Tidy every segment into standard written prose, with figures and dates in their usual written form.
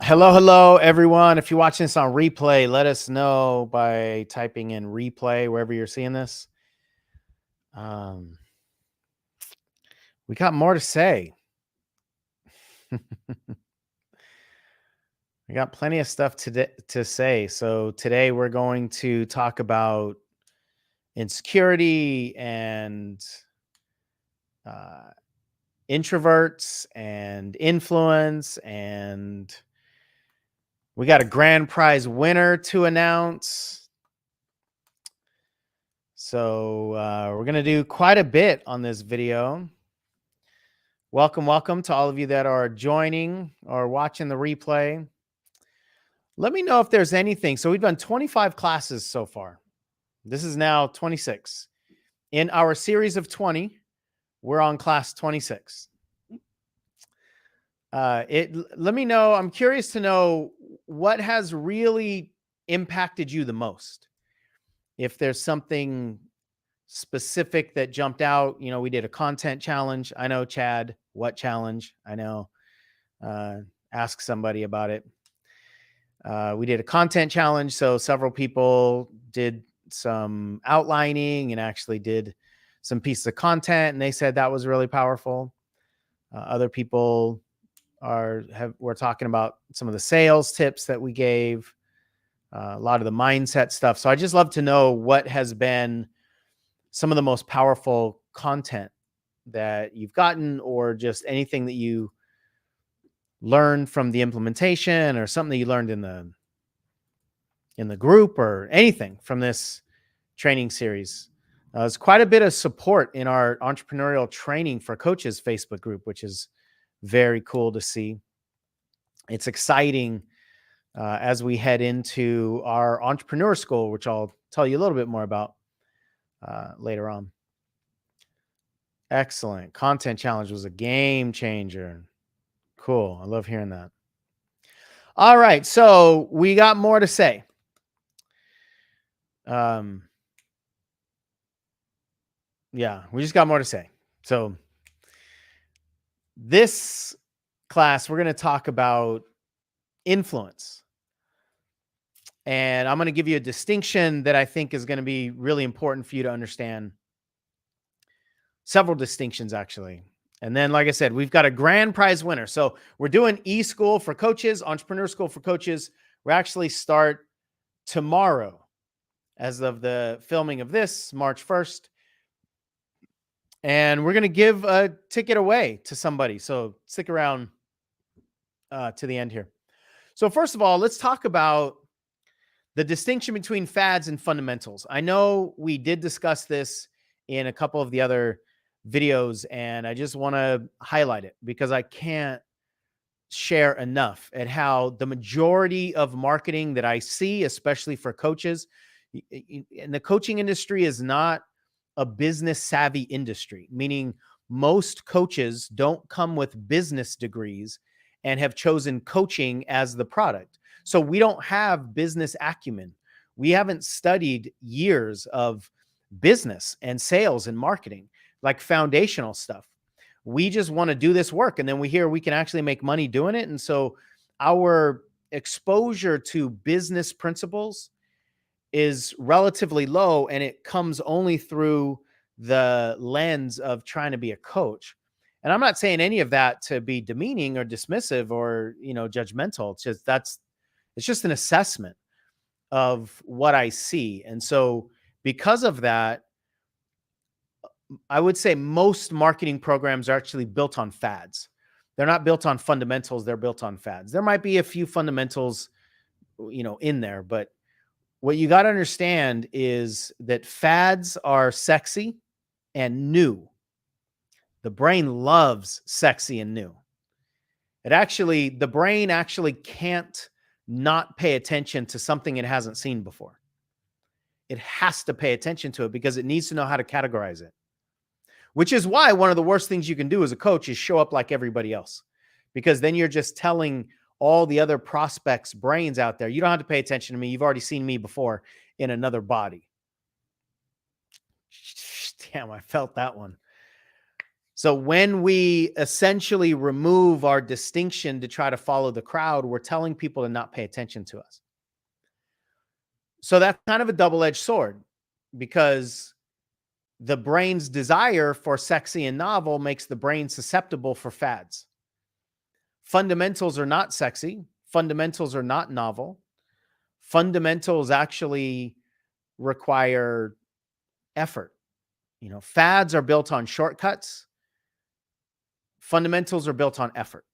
Hello, everyone. If you're watching this on replay, let us know by typing in replay wherever you're seeing this. Um, we got more to say. We got plenty of stuff to say. So today we're going to talk about insecurity and uh, introverts and influence, and we got a grand prize winner to announce. So we're going to do quite a bit on this video. Welcome to all of you that are joining or watching the replay. Let me know if there's anything. So we've done 25 classes so far. This is now 26. In our series of 20, we're on class 26. Let me know. I'm curious to know what has really impacted you the most. If there's something specific that jumped out, we did a content challenge. I know, Chad, what challenge? I know. Ask somebody about it. We did a content challenge. So several people did some outlining and actually did some pieces of content, and they said that was really powerful. Other people we're talking about some of the sales tips that we gave, a lot of the mindset stuff. So I just love to know what has been some of the most powerful content that you've gotten, or just anything that you learned from the implementation, or something that you learned in the group, or anything from this training series. There's quite a bit of support in our entrepreneurial training for coaches Facebook group, which is very cool to see. It's exciting as we head into our entrepreneur school, which I'll tell you a little bit more about later on. Excellent. Content challenge was a game changer. Cool. I love hearing that. All right. So we got more to say. Yeah, we just got more to say. So this class, we're going to talk about influence. And I'm going to give you a distinction that I think is going to be really important for you to understand. Several distinctions, actually. And then, like I said, we've got a grand prize winner. So we're doing e-school for coaches, entrepreneur school for coaches. We actually start tomorrow. As of the filming of this, March 1st. And we're going to give a ticket away to somebody. So stick around to the end here. So first of all, let's talk about the distinction between fads and fundamentals. I know we did discuss this in a couple of the other videos, and I just want to highlight it because I can't share enough at how the majority of marketing that I see, especially for coaches, and the coaching industry is not a business savvy industry, meaning most coaches don't come with business degrees and have chosen coaching as the product. So we don't have business acumen. We haven't studied years of business and sales and marketing, like foundational stuff. We just want to do this work, and then we hear we can actually make money doing it. And so our exposure to business principles is relatively low, and it comes only through the lens of trying to be a coach. And I'm not saying any of that to be demeaning or dismissive or, judgmental. It's just an assessment of what I see. And so because of that, I would say most marketing programs are actually built on fads. They're not built on fundamentals. They're built on fads. There might be a few fundamentals, in there, but what you got to understand is that fads are sexy and new. The brain loves sexy and new. The brain actually can't not pay attention to something it hasn't seen before. It has to pay attention to it because it needs to know how to categorize it, which is why one of the worst things you can do as a coach is show up like everybody else, because then you're just telling all the other prospects' brains out there, you don't have to pay attention to me. You've already seen me before in another body. Damn, I felt that one. So when we essentially remove our distinction to try to follow the crowd, we're telling people to not pay attention to us. So that's kind of a double-edged sword, because the brain's desire for sexy and novel makes the brain susceptible for fads. Fundamentals are not sexy. Fundamentals are not novel. Fundamentals actually require effort. Fads are built on shortcuts. Fundamentals are built on effort.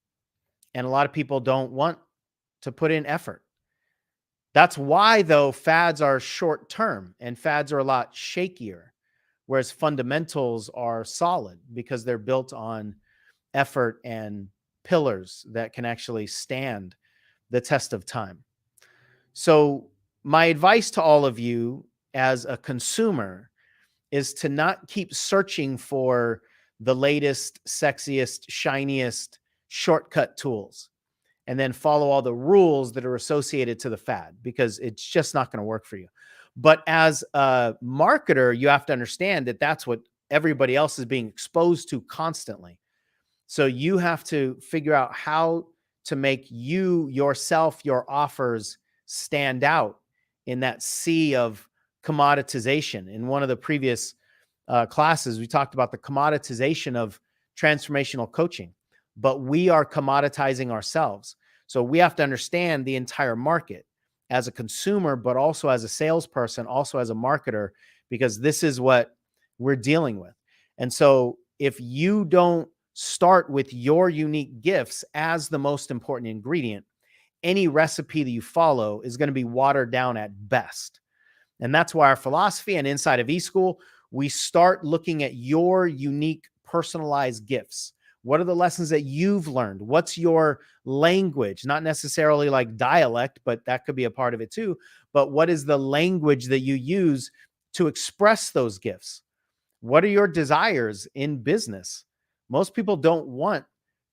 And a lot of people don't want to put in effort. That's why, though, fads are short term and fads are a lot shakier, whereas fundamentals are solid because they're built on effort and pillars that can actually stand the test of time. So my advice to all of you as a consumer is to not keep searching for the latest, sexiest, shiniest shortcut tools and then follow all the rules that are associated to the fad, because it's just not going to work for you. But as a marketer, you have to understand that that's what everybody else is being exposed to constantly. So you have to figure out how to make you, yourself, your offers stand out in that sea of commoditization. In one of the previous classes, we talked about the commoditization of transformational coaching, but we are commoditizing ourselves. So we have to understand the entire market as a consumer, but also as a salesperson, also as a marketer, because this is what we're dealing with. And so if you don't start with your unique gifts as the most important ingredient, any recipe that you follow is going to be watered down at best. And that's why our philosophy and inside of eSchool, we start looking at your unique personalized gifts. What are the lessons that you've learned? What's your language? Not necessarily like dialect, but that could be a part of it too. But what is the language that you use to express those gifts? What are your desires in business? Most people don't want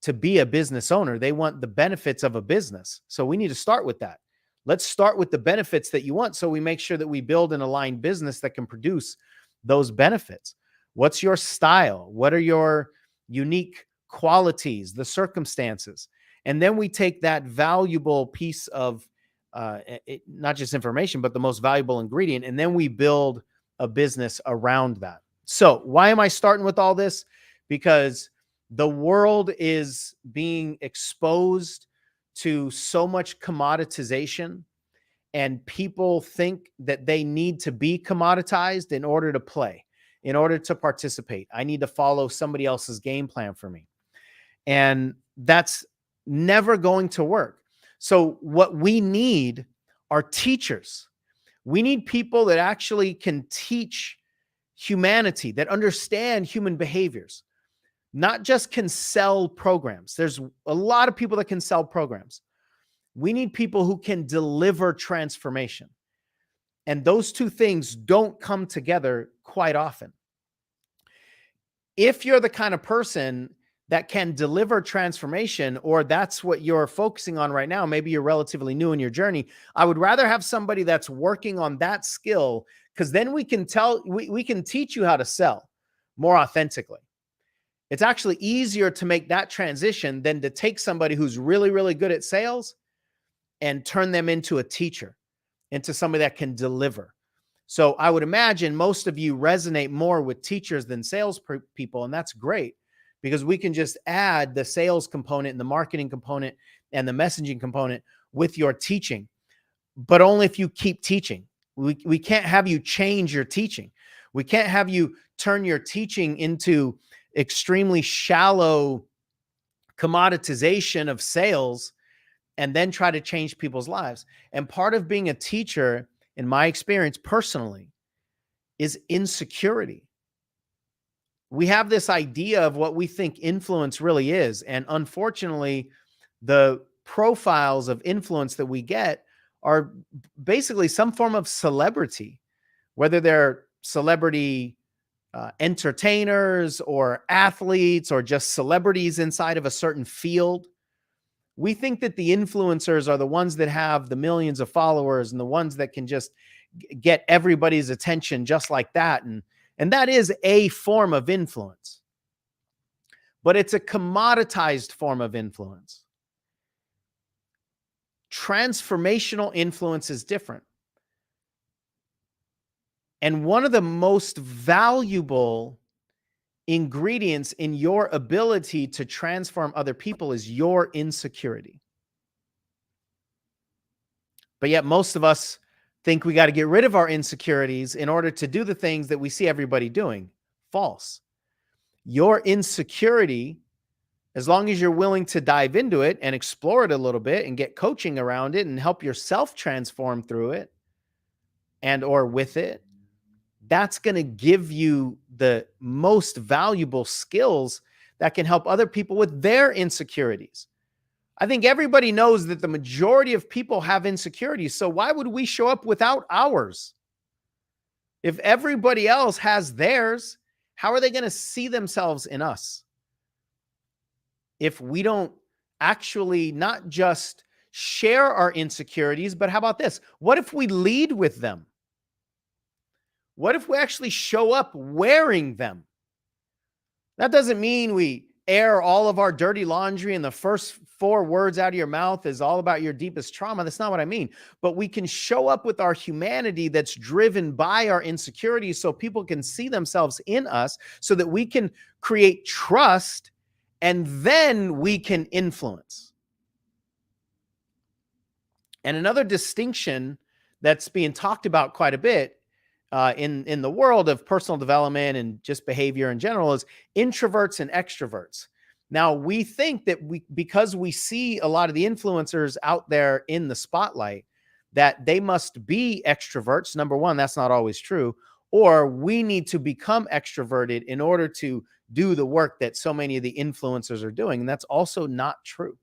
to be a business owner. They want the benefits of a business. So we need to start with that. Let's start with the benefits that you want, so we make sure that we build an aligned business that can produce those benefits. What's your style? What are your unique qualities, the circumstances? And then we take that valuable piece of not just information, but the most valuable ingredient, and then we build a business around that. So why am I starting with all this? Because the world is being exposed to so much commoditization, and people think that they need to be commoditized in order to play, in order to participate. I need to follow somebody else's game plan for me. And that's never going to work. So what we need are teachers. We need people that actually can teach humanity, that understand human behaviors, not just can sell programs. There's a lot of people that can sell programs. We need people who can deliver transformation. And those two things don't come together quite often. If you're the kind of person that can deliver transformation, or that's what you're focusing on right now, maybe you're relatively new in your journey, I would rather have somebody that's working on that skill, because then we can teach you how to sell more authentically. It's actually easier to make that transition than to take somebody who's really, really good at sales and turn them into a teacher, into somebody that can deliver. So I would imagine most of you resonate more with teachers than sales people, and that's great, because we can just add the sales component and the marketing component and the messaging component with your teaching, but only if you keep teaching. We can't have you change your teaching. We can't have you turn your teaching into extremely shallow commoditization of sales and then try to change people's lives. And part of being a teacher, in my experience personally, is insecurity. We have this idea of what we think influence really is. And unfortunately, the profiles of influence that we get are basically some form of celebrity, whether they're celebrity entertainers or athletes or just celebrities inside of a certain field. We think that the influencers are the ones that have the millions of followers and the ones that can just get everybody's attention just like that. And that is a form of influence. but it's a commoditized form of influence. Transformational influence is different. And one of the most valuable ingredients in your ability to transform other people is your insecurity. But yet most of us think we got to get rid of our insecurities in order to do the things that we see everybody doing. False. Your insecurity, as long as you're willing to dive into it and explore it a little bit and get coaching around it and help yourself transform through it and or with it, that's going to give you the most valuable skills that can help other people with their insecurities. I think everybody knows that the majority of people have insecurities. So why would we show up without ours? If everybody else has theirs, how are they going to see themselves in us? If we don't actually not just share our insecurities, but how about this? What if we lead with them? What if we actually show up wearing them? That doesn't mean we air all of our dirty laundry and the first 4 words out of your mouth is all about your deepest trauma. That's not what I mean. But we can show up with our humanity that's driven by our insecurities so people can see themselves in us so that we can create trust and then we can influence. And another distinction that's being talked about quite a bit in the world of personal development and just behavior in general is introverts and extroverts. Now, we think that because we see a lot of the influencers out there in the spotlight, that they must be extroverts. Number one, that's not always true. Or we need to become extroverted in order to do the work that so many of the influencers are doing. And that's also not true.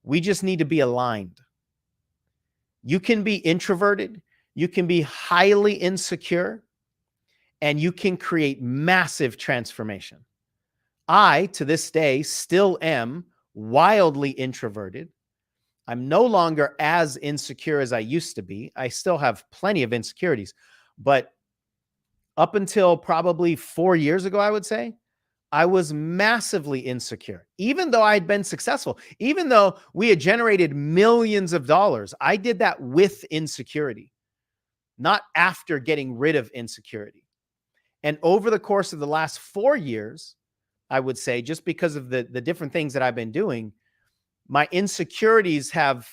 We just need to be aligned. You can be introverted. You can be highly insecure, and you can create massive transformation. I, to this day, still am wildly introverted. I'm no longer as insecure as I used to be. I still have plenty of insecurities, but up until probably 4 years ago, I would say, I was massively insecure. Even though I had been successful, even though we had generated millions of dollars, I did that with insecurity, not after getting rid of insecurity. And over the course of the last 4 years, I would say, just because of the different things that I've been doing, my insecurities have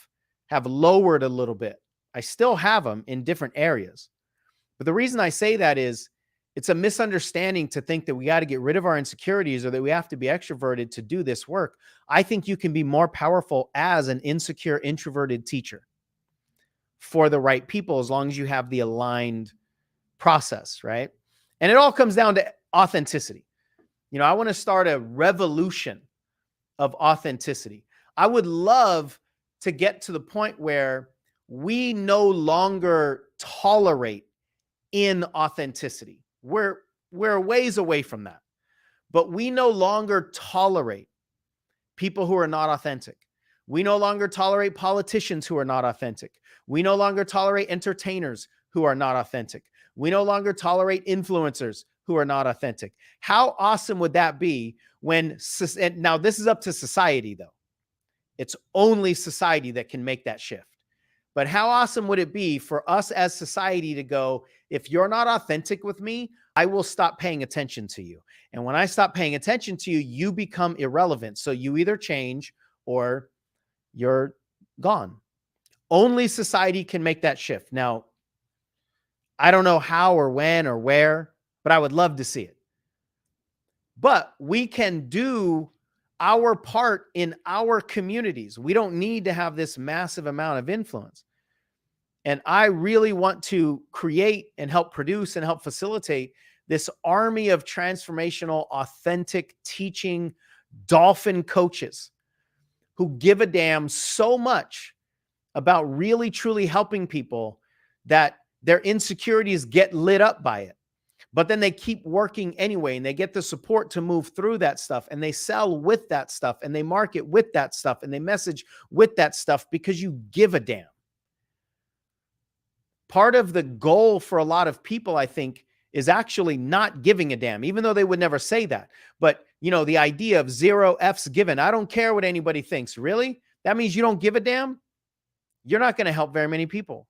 lowered a little bit. I still have them in different areas. But the reason I say that is it's a misunderstanding to think that we got to get rid of our insecurities or that we have to be extroverted to do this work. I think you can be more powerful as an insecure, introverted teacher for the right people, as long as you have the aligned process, right? And it all comes down to authenticity. You know, I want to start a revolution of authenticity. I would love to get to the point where we no longer tolerate inauthenticity. We're a ways away from that, but we no longer tolerate people who are not authentic. We no longer tolerate politicians who are not authentic. We no longer tolerate entertainers who are not authentic. We no longer tolerate influencers who are not authentic. How awesome would that be when, and now this is up to society though. It's only society that can make that shift. But how awesome would it be for us as society to go, if you're not authentic with me, I will stop paying attention to you. And when I stop paying attention to you, you become irrelevant. So you either change or you're gone. Only society can make that shift. Now, I don't know how or when or where, but I would love to see it. But we can do our part in our communities. We don't need to have this massive amount of influence. And I really want to create and help produce and help facilitate this army of transformational, authentic teaching dolphin coaches who give a damn so much about really, truly helping people that their insecurities get lit up by it. But then they keep working anyway, and they get the support to move through that stuff, and they sell with that stuff, and they market with that stuff, and they message with that stuff because you give a damn. Part of the goal for a lot of people, I think, is actually not giving a damn, even though they would never say that. But the idea of 0 F's given. I don't care what anybody thinks. Really? That means you don't give a damn? You're not going to help very many people.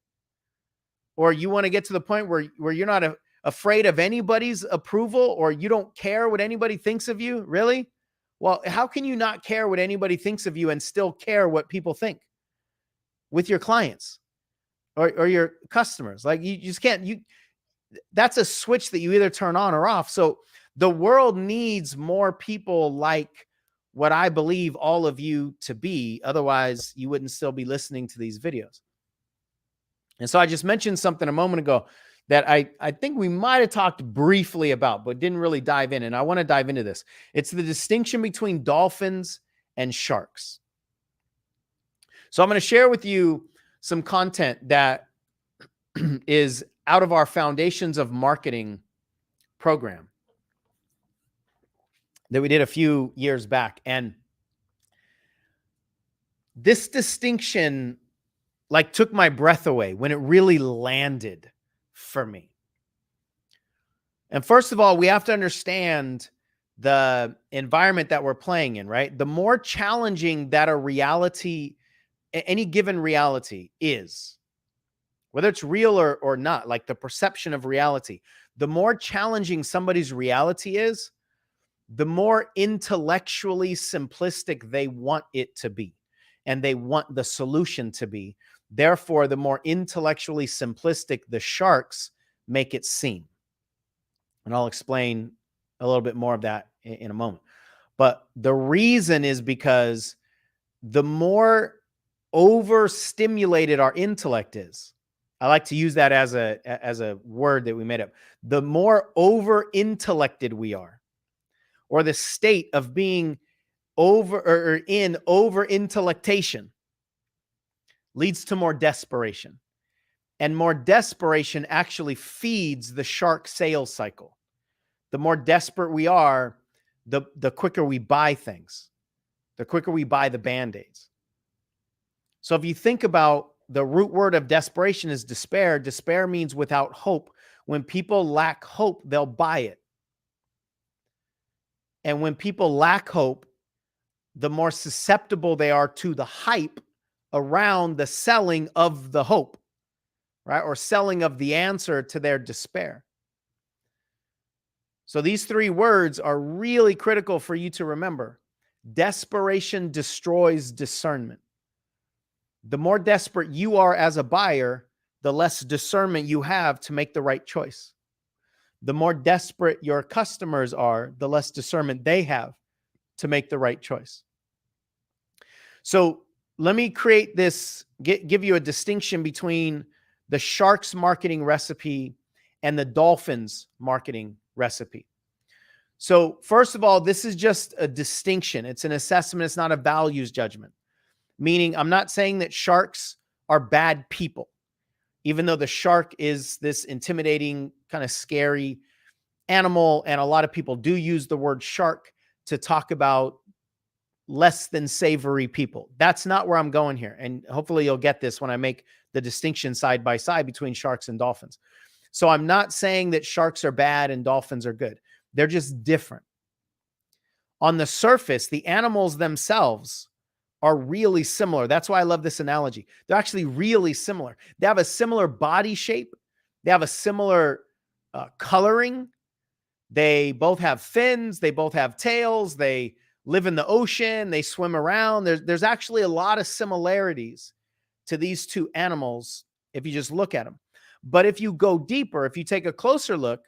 Or you want to get to the point where you're not afraid of anybody's approval, or you don't care what anybody thinks of you? Really? Well, how can you not care what anybody thinks of you and still care what people think with your clients or your customers? Like you just can't, that's a switch that you either turn on or off. So the world needs more people like what I believe all of you to be. Otherwise, you wouldn't still be listening to these videos. And so I just mentioned something a moment ago that I think we might have talked briefly about, but didn't really dive in. And I want to dive into this. It's the distinction between dolphins and sharks. So I'm going to share with you some content that is out of our Foundations of Marketing program that we did a few years back. And this distinction took my breath away when it really landed for me. And first of all, we have to understand the environment that we're playing in, right? The more challenging that any given reality is, whether it's real or not, like the perception of reality, the more challenging somebody's reality is, the more intellectually simplistic they want it to be, and they want the solution to be. Therefore, the more intellectually simplistic the sharks make it seem. And I'll explain a little bit more of that in a moment. But the reason is because the more overstimulated our intellect is, I like to use that as a word that we made up, the more over-intellected we are, or the state of being over-intellectation leads to more desperation. And more desperation actually feeds the shark sales cycle. The more desperate we are, the quicker we buy things, the quicker we buy the Band-Aids. So if you think about the root word of desperation is despair. Despair means without hope. When people lack hope, they'll buy it. And when people lack hope, the more susceptible they are to the hype around the selling of the hope, right? Or selling of the answer to their despair. So these three words are really critical for you to remember. Desperation destroys discernment. The more desperate you are as a buyer, the less discernment you have to make the right choice. The more desperate your customers are, the less discernment they have to make the right choice. So let me create this, give you a distinction between the shark's marketing recipe and the dolphin's marketing recipe. So first of all, this is just a distinction. It's an assessment. It's not a values judgment. Meaning I'm not saying that sharks are bad people, even though the shark is this intimidating, kind of scary animal. And a lot of people do use the word shark to talk about less than savory people. That's not where I'm going here. And hopefully you'll get this when I make the distinction side by side between sharks and dolphins. So I'm not saying that sharks are bad and dolphins are good. They're just different. On the surface, the animals themselves are really similar. That's why I love this analogy. They're actually really similar. They have a similar body shape. They have a similar coloring. They both have fins. They both have tails. They live in the ocean. They swim around. There's actually a lot of similarities to these two animals if you just look at them. But if you go deeper, if you take a closer look,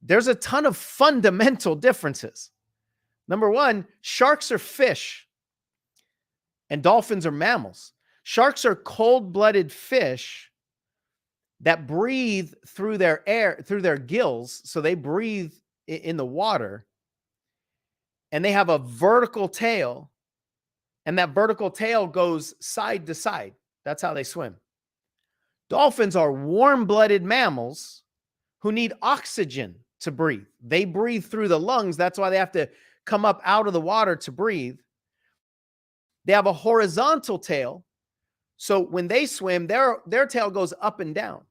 there's a ton of fundamental differences. Number one, sharks are fish and dolphins are mammals. Sharks are cold-blooded fish that breathe through their air, through their gills. So they breathe in the water, and they have a vertical tail, and that vertical tail goes side to side. That's how they swim. Dolphins are warm-blooded mammals who need oxygen to breathe. They breathe through the lungs. That's why they have to come up out of the water to breathe. They have a horizontal tail. So when they swim, their tail goes up and down.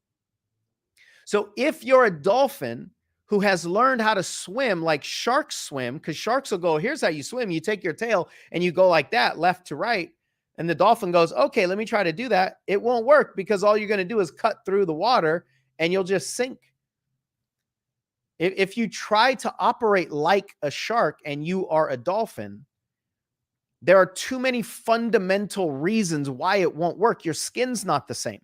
So if you're a dolphin who has learned how to swim like sharks swim, because sharks will go, here's how you swim. You take your tail and you go like that, left to right. And the dolphin goes, okay, let me try to do that. It won't work because all you're going to do is cut through the water and you'll just sink. If you try to operate like a shark and you are a dolphin, there are too many fundamental reasons why it won't work. Your skin's not the same.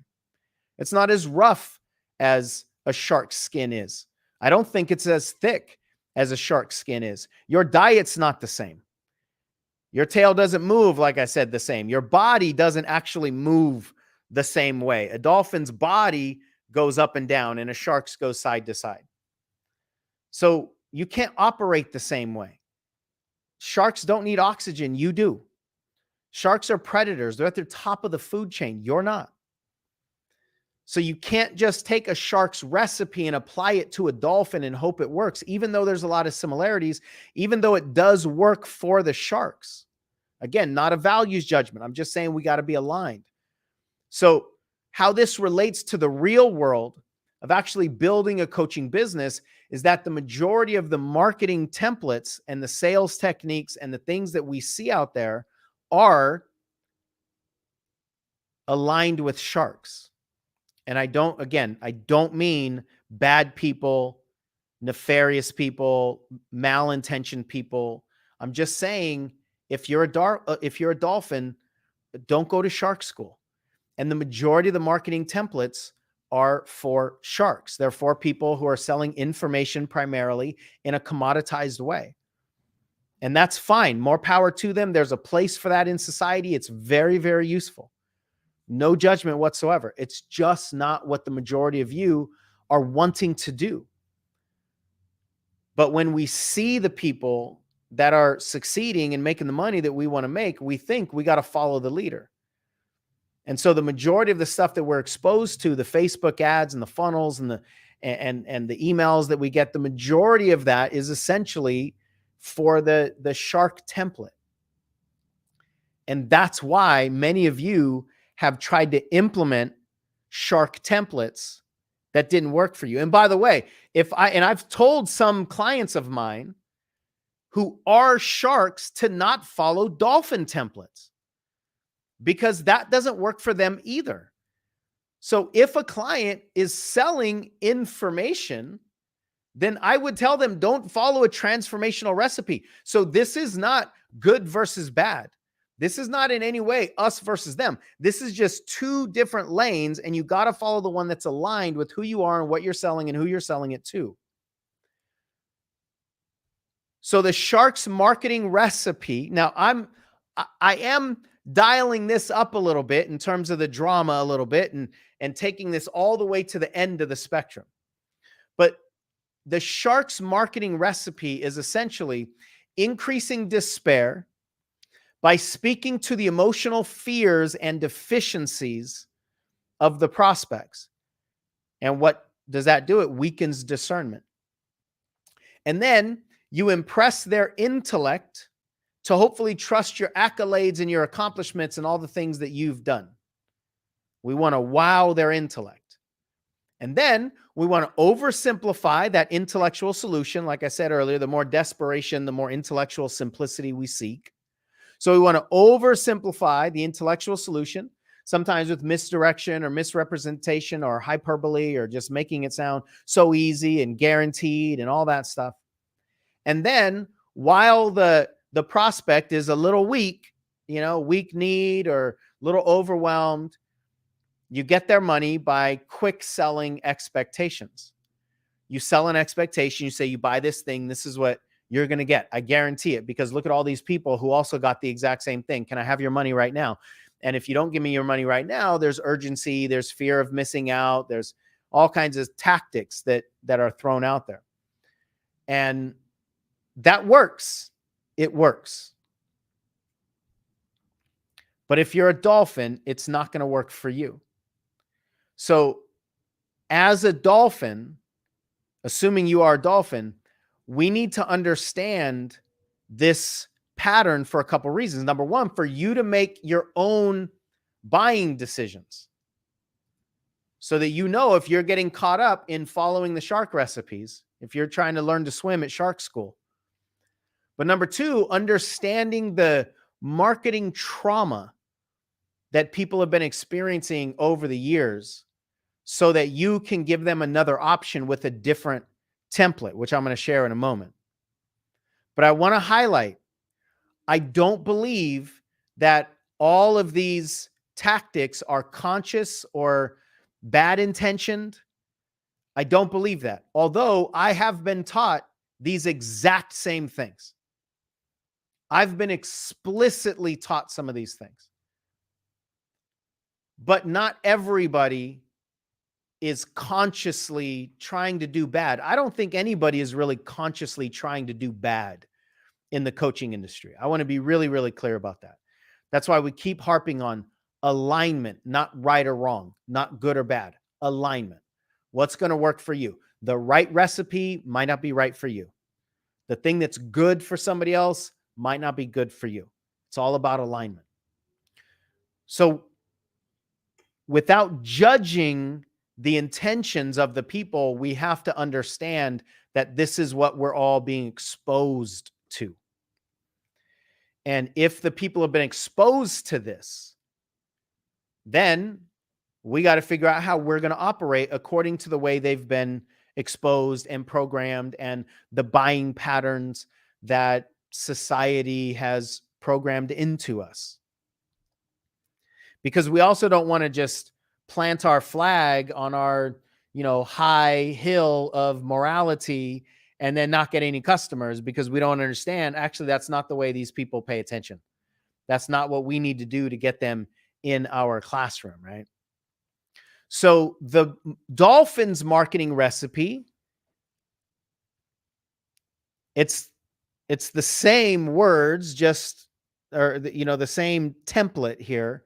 It's not as rough as a shark's skin is. I don't think it's as thick as a shark's skin is. Your diet's not the same. Your tail doesn't move, like I said, the same. Your body doesn't actually move the same way. A dolphin's body goes up and down, and a shark's goes side to side. So you can't operate the same way. Sharks don't need oxygen. You do. Sharks are predators. They're at the top of the food chain. You're not. So you can't just take a shark's recipe and apply it to a dolphin and hope it works, even though there's a lot of similarities, even though it does work for the sharks. Again, not a values judgment. I'm just saying we got to be aligned. So how this relates to the real world of actually building a coaching business is that the majority of the marketing templates and the sales techniques and the things that we see out there are aligned with sharks. And I don't mean bad people, nefarious people, malintentioned people. I'm just saying if you're a dolphin, don't go to shark school. And the majority of the marketing templates are for sharks. They're for people who are selling information primarily in a commoditized way. And that's fine. More power to them. There's a place for that in society. It's very, very useful. No judgment whatsoever. It's just not what the majority of you are wanting to do. But when we see the people that are succeeding and making the money that we want to make, we think we got to follow the leader. And so the majority of the stuff that we're exposed to, the Facebook ads and the funnels and the emails that we get, the majority of that is essentially for the shark template. And that's why many of you have tried to implement shark templates that didn't work for you. And by the way, I've told some clients of mine who are sharks to not follow dolphin templates because that doesn't work for them either. So if a client is selling information, then I would tell them don't follow a transformational recipe. So this is not good versus bad. This is not in any way us versus them. This is just two different lanes, and you got to follow the one that's aligned with who you are and what you're selling and who you're selling it to. So the shark's marketing recipe. Now I am dialing this up a little bit in terms of the drama a little bit and taking this all the way to the end of the spectrum. But the shark's marketing recipe is essentially increasing despair by speaking to the emotional fears and deficiencies of the prospects. And what does that do? It weakens discernment. And then you impress their intellect to hopefully trust your accolades and your accomplishments and all the things that you've done. We want to wow their intellect. And then we want to oversimplify that intellectual solution. Like I said earlier, the more desperation, the more intellectual simplicity we seek. So we want to oversimplify the intellectual solution, sometimes with misdirection or misrepresentation or hyperbole or just making it sound so easy and guaranteed and all that stuff. And then while the prospect is a little weak, weak need or a little overwhelmed, you get their money by quick selling expectations. You sell an expectation. You say, you buy this thing. This is what you're going to get. I guarantee it, because look at all these people who also got the exact same thing. Can I have your money right now? And if you don't give me your money right now, there's urgency, there's fear of missing out. There's all kinds of tactics that are thrown out there. And that works. It works. But if you're a dolphin, it's not going to work for you. So as a dolphin, assuming you are a dolphin, we need to understand this pattern for a couple of reasons. Number one, for you to make your own buying decisions so that if you're getting caught up in following the shark recipes, if you're trying to learn to swim at shark school. But number two, understanding the marketing trauma that people have been experiencing over the years so that you can give them another option with a different template, which I'm going to share in a moment. But I want to highlight, I don't believe that all of these tactics are conscious or bad intentioned. I don't believe that. Although I have been taught these exact same things. I've been explicitly taught some of these things. But not everybody is consciously trying to do bad. I don't think anybody is really consciously trying to do bad in the coaching industry. I want to be really, really clear about that. That's why we keep harping on alignment, not right or wrong, not good or bad. Alignment. What's going to work for you? The right recipe might not be right for you. The thing that's good for somebody else might not be good for you. It's all about alignment. So without judging the intentions of the people, we have to understand that this is what we're all being exposed to. And if the people have been exposed to this, then we got to figure out how we're going to operate according to the way they've been exposed and programmed and the buying patterns that society has programmed into us. Because we also don't want to just plant our flag on our, high hill of morality and then not get any customers because we don't understand. Actually, that's not the way these people pay attention. That's not what we need to do to get them in our classroom, right? So the dolphins marketing recipe, it's the same words, the same template here,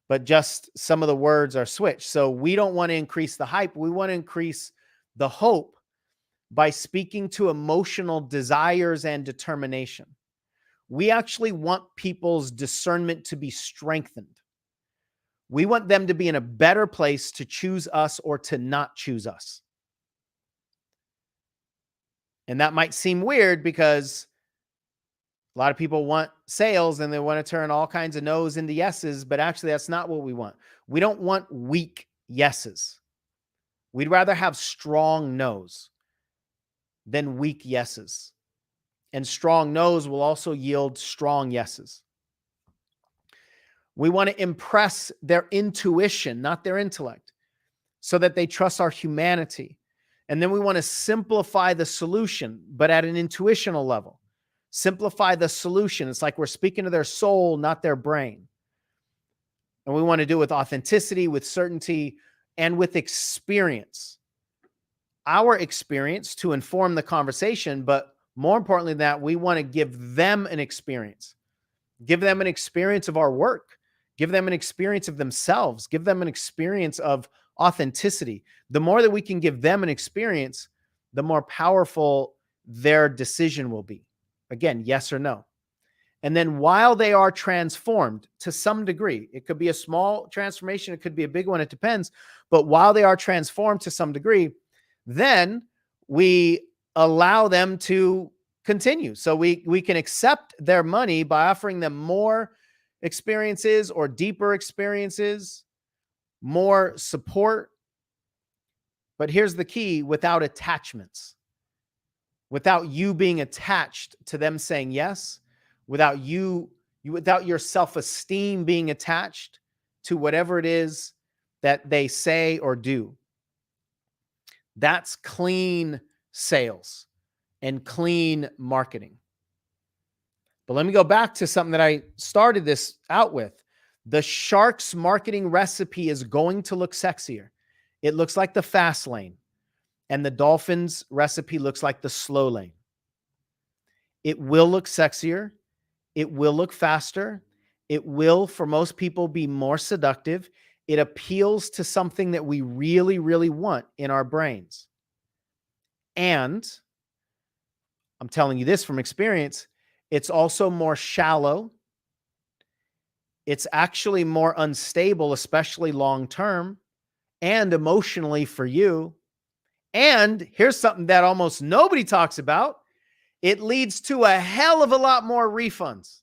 but just some of the words are switched. So we don't want to increase the hype. We want to increase the hope by speaking to emotional desires and determination. We actually want people's discernment to be strengthened. We want them to be in a better place to choose us or to not choose us. And that might seem weird because a lot of people want sales and they want to turn all kinds of no's into yeses, but actually that's not what we want. We don't want weak yeses. We'd rather have strong no's than weak yeses. And strong no's will also yield strong yeses. We want to impress their intuition, not their intellect, so that they trust our humanity. And then we want to simplify the solution, but at an intuitional level. Simplify the solution. It's like we're speaking to their soul, not their brain. And we want to do it with authenticity, with certainty, and with experience. Our experience to inform the conversation, but more importantly than that, we want to give them an experience. Give them an experience of our work. Give them an experience of themselves. Give them an experience of authenticity. The more that we can give them an experience, the more powerful their decision will be. Again, yes or no. And then while they are transformed to some degree, it could be a small transformation, it could be a big one, it depends. But while they are transformed to some degree, then we allow them to continue. So we can accept their money by offering them more experiences or deeper experiences, more support. But here's the key: without attachments, without you being attached to them saying yes, without your self-esteem being attached to whatever it is that they say or do. That's clean sales and clean marketing. But let me go back to something that I started this out with. The shark's marketing recipe is going to look sexier. It looks like the fast lane. And the dolphins recipe looks like the slow lane. It will look sexier. It will look faster. It will, for most people, be more seductive. It appeals to something that we really, really want in our brains. And I'm telling you this from experience, it's also more shallow. It's actually more unstable, especially long-term and emotionally for you. And here's something that almost nobody talks about. It leads to a hell of a lot more refunds.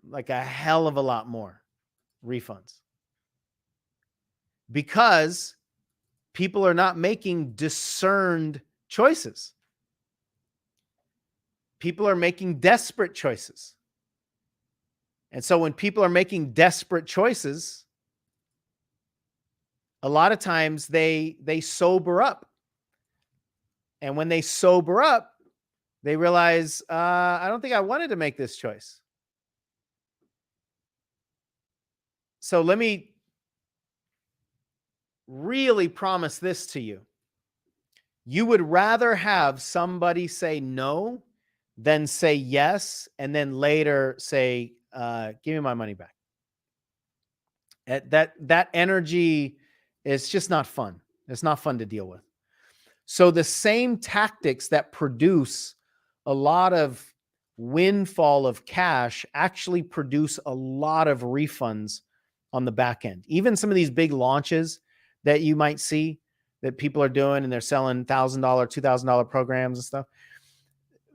Like a hell of a lot more refunds. Because people are not making discerned choices. People are making desperate choices. And so when people are making desperate choices, a lot of times they sober up. And when they sober up, they realize, I don't think I wanted to make this choice. So let me really promise this to you. You would rather have somebody say no than say yes, and then later say, give me my money back. That energy is just not fun. It's not fun to deal with. So the same tactics that produce a lot of windfall of cash actually produce a lot of refunds on the back end. Even some of these big launches that you might see that people are doing, and they're selling $1,000, $2,000 programs and stuff.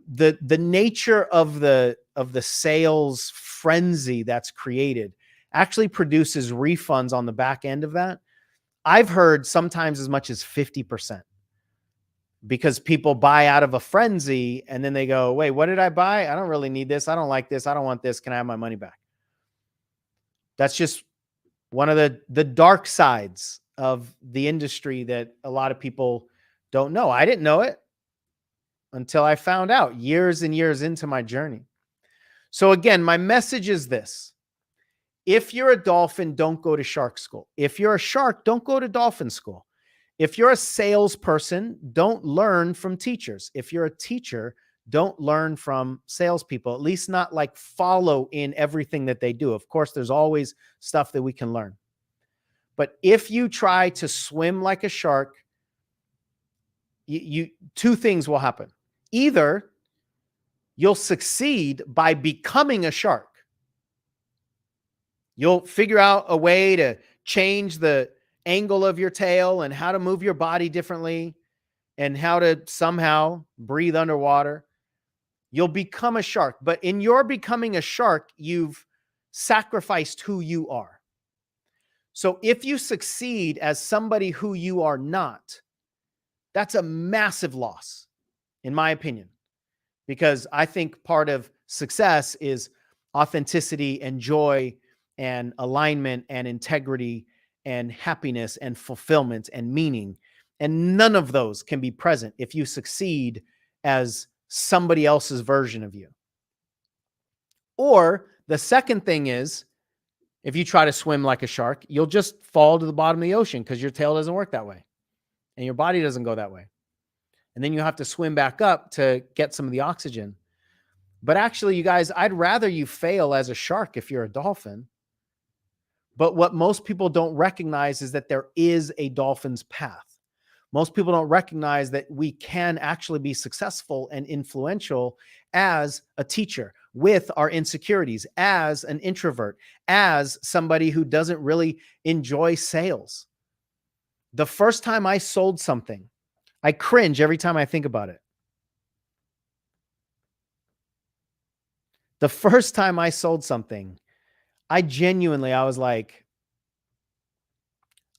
The nature of the sales frenzy that's created actually produces refunds on the back end of that. I've heard sometimes as much as 50%. Because people buy out of a frenzy and then they go, wait, what did I buy? I don't really need this. I don't like this. I don't want this. Can I have my money back? That's just one of the dark sides of the industry that a lot of people don't know. I didn't know it until I found out years and years into my journey. So again, my message is this. If you're a dolphin, don't go to shark school. If you're a shark, don't go to dolphin school. If you're a salesperson, don't learn from teachers. If you're a teacher, don't learn from salespeople, at least not like follow in everything that they do. Of course, there's always stuff that we can learn. But if you try to swim like a shark, two things will happen. Either you'll succeed by becoming a shark. You'll figure out a way to change the angle of your tail and how to move your body differently and how to somehow breathe underwater. You'll become a shark, but in your becoming a shark, you've sacrificed who you are. So if you succeed as somebody who you are not, that's a massive loss, in my opinion, because I think part of success is authenticity and joy and alignment and integrity and happiness and fulfillment and meaning. And none of those can be present if you succeed as somebody else's version of you. Or the second thing is, if you try to swim like a shark, you'll just fall to the bottom of the ocean because your tail doesn't work that way and your body doesn't go that way. And then you have to swim back up to get some of the oxygen. But actually, you guys, I'd rather you fail as a shark if you're a dolphin. But what most people don't recognize is that there is a dolphin's path. Most people don't recognize that we can actually be successful and influential as a teacher with our insecurities, as an introvert, as somebody who doesn't really enjoy sales. The first time I sold something, I cringe every time I think about it. The first time I sold something, I was like,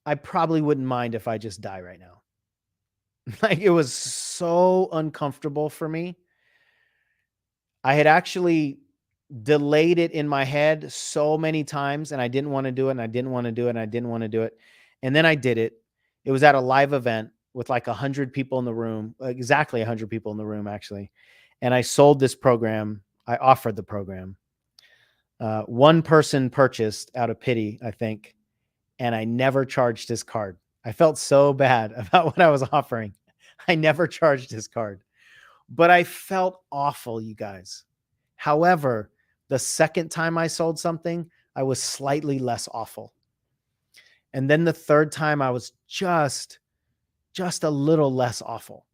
I probably wouldn't mind if I just die right now. Like, it was so uncomfortable for me. I had actually delayed it in my head so many times, and I didn't want to do it, and I didn't want to do it, and I didn't want to do it. And then I did it. It was at a live event with like 100 people in the room, exactly 100 people in the room, actually. And I sold this program. I offered the program. One person purchased out of pity, I think, and I never charged his card. I felt so bad about what I was offering. I never charged his card, but I felt awful, you guys. However, the second time I sold something, I was slightly less awful. And then the third time I was just a little less awful.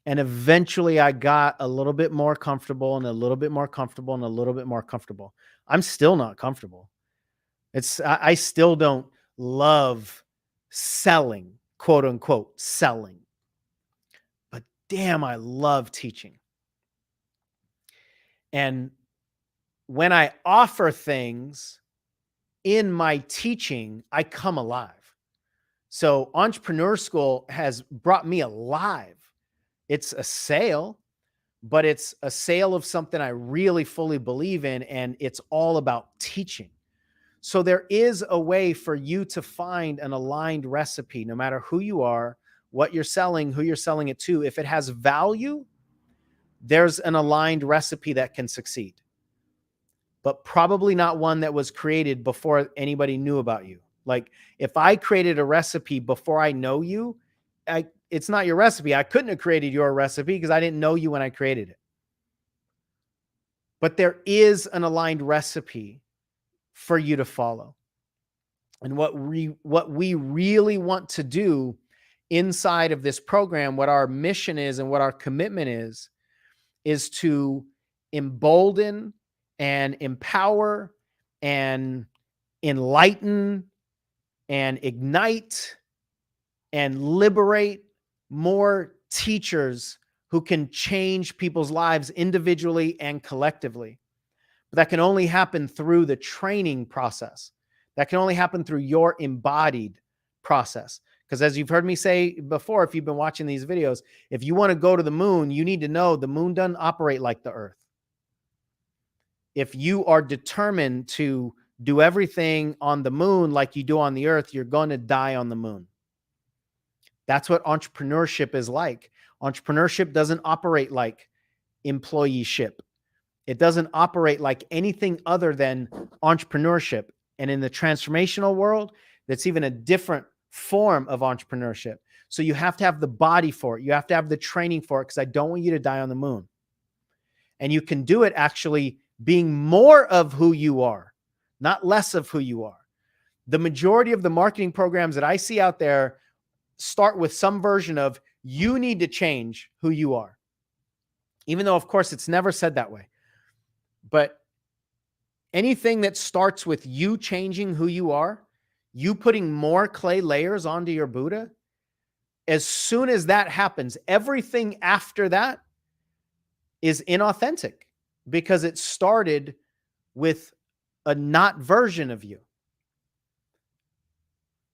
And eventually I got a little bit more comfortable and a little bit more comfortable and a little bit more comfortable. I'm still not comfortable. I still don't love selling. quote unquote selling. But damn, I love teaching. And when I offer things in my teaching, I come alive. So Entrepreneur School has brought me alive. It's a sale, but it's a sale of something I really fully believe in, and it's all about teaching. So there is a way for you to find an aligned recipe, no matter who you are, what you're selling, who you're selling it to. If it has value, there's an aligned recipe that can succeed, but probably not one that was created before anybody knew about you. Like if I created a recipe before I know you, it's not your recipe. I couldn't have created your recipe because I didn't know you when I created it. But there is an aligned recipe for you to follow. And what we really want to do inside of this program, what our mission is and what our commitment is to embolden and empower and enlighten and ignite and liberate more teachers who can change people's lives individually and collectively. But that can only happen through the training process. That can only happen through your embodied process. Because as you've heard me say before, if you've been watching these videos, if you want to go to the moon, you need to know the moon doesn't operate like the earth. If you are determined to do everything on the moon like you do on the earth, you're going to die on the moon. That's what entrepreneurship is like. Entrepreneurship doesn't operate like employeeship. It doesn't operate like anything other than entrepreneurship. And in the transformational world, that's even a different form of entrepreneurship. So you have to have the body for it. You have to have the training for it, because I don't want you to die on the moon. And you can do it actually being more of who you are, not less of who you are. The majority of the marketing programs that I see out there start with some version of you need to change who you are. Even though, of course, it's never said that way. But anything that starts with you changing who you are, you putting more clay layers onto your Buddha, as soon as that happens, everything after that is inauthentic, because it started with a not version of you.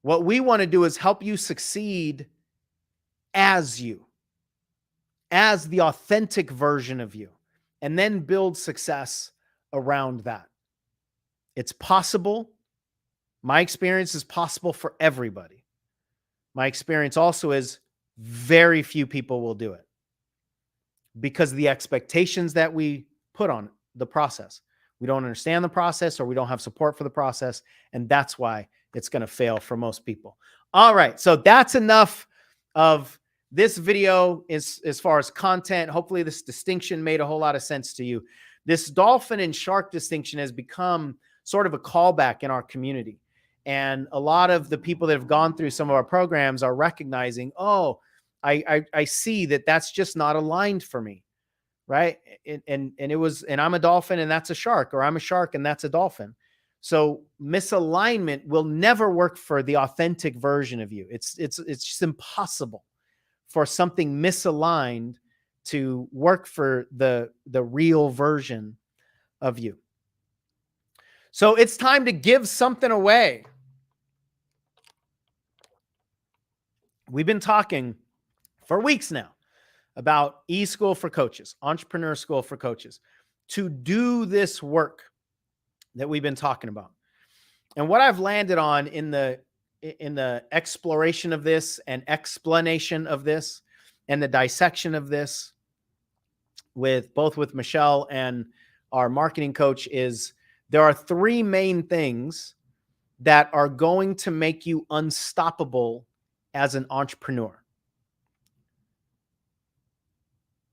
What we want to do is help you succeed as you, as the authentic version of you, and then build success around that. It's possible. My experience is possible for everybody. My experience also is very few people will do it, because of the expectations that we put on the process. We don't understand the process, or we don't have support for the process. And that's why it's going to fail for most people. All right. So that's enough of this video as far as content. Hopefully this distinction made a whole lot of sense to you. This dolphin and shark distinction has become sort of a callback in our community. And a lot of the people that have gone through some of our programs are recognizing, oh, I see that that's just not aligned for me. Right. And I'm a dolphin and that's a shark, or I'm a shark and that's a dolphin. So misalignment will never work for the authentic version of you. It's just impossible for something misaligned to work for the real version of you. So it's time to give something away. We've been talking for weeks now about e-school for coaches, entrepreneur school for coaches, to do this work that we've been talking about. And what I've landed on in the exploration of this and explanation of this and the dissection of this with Michelle and our marketing coach is there are three main things that are going to make you unstoppable as an entrepreneur.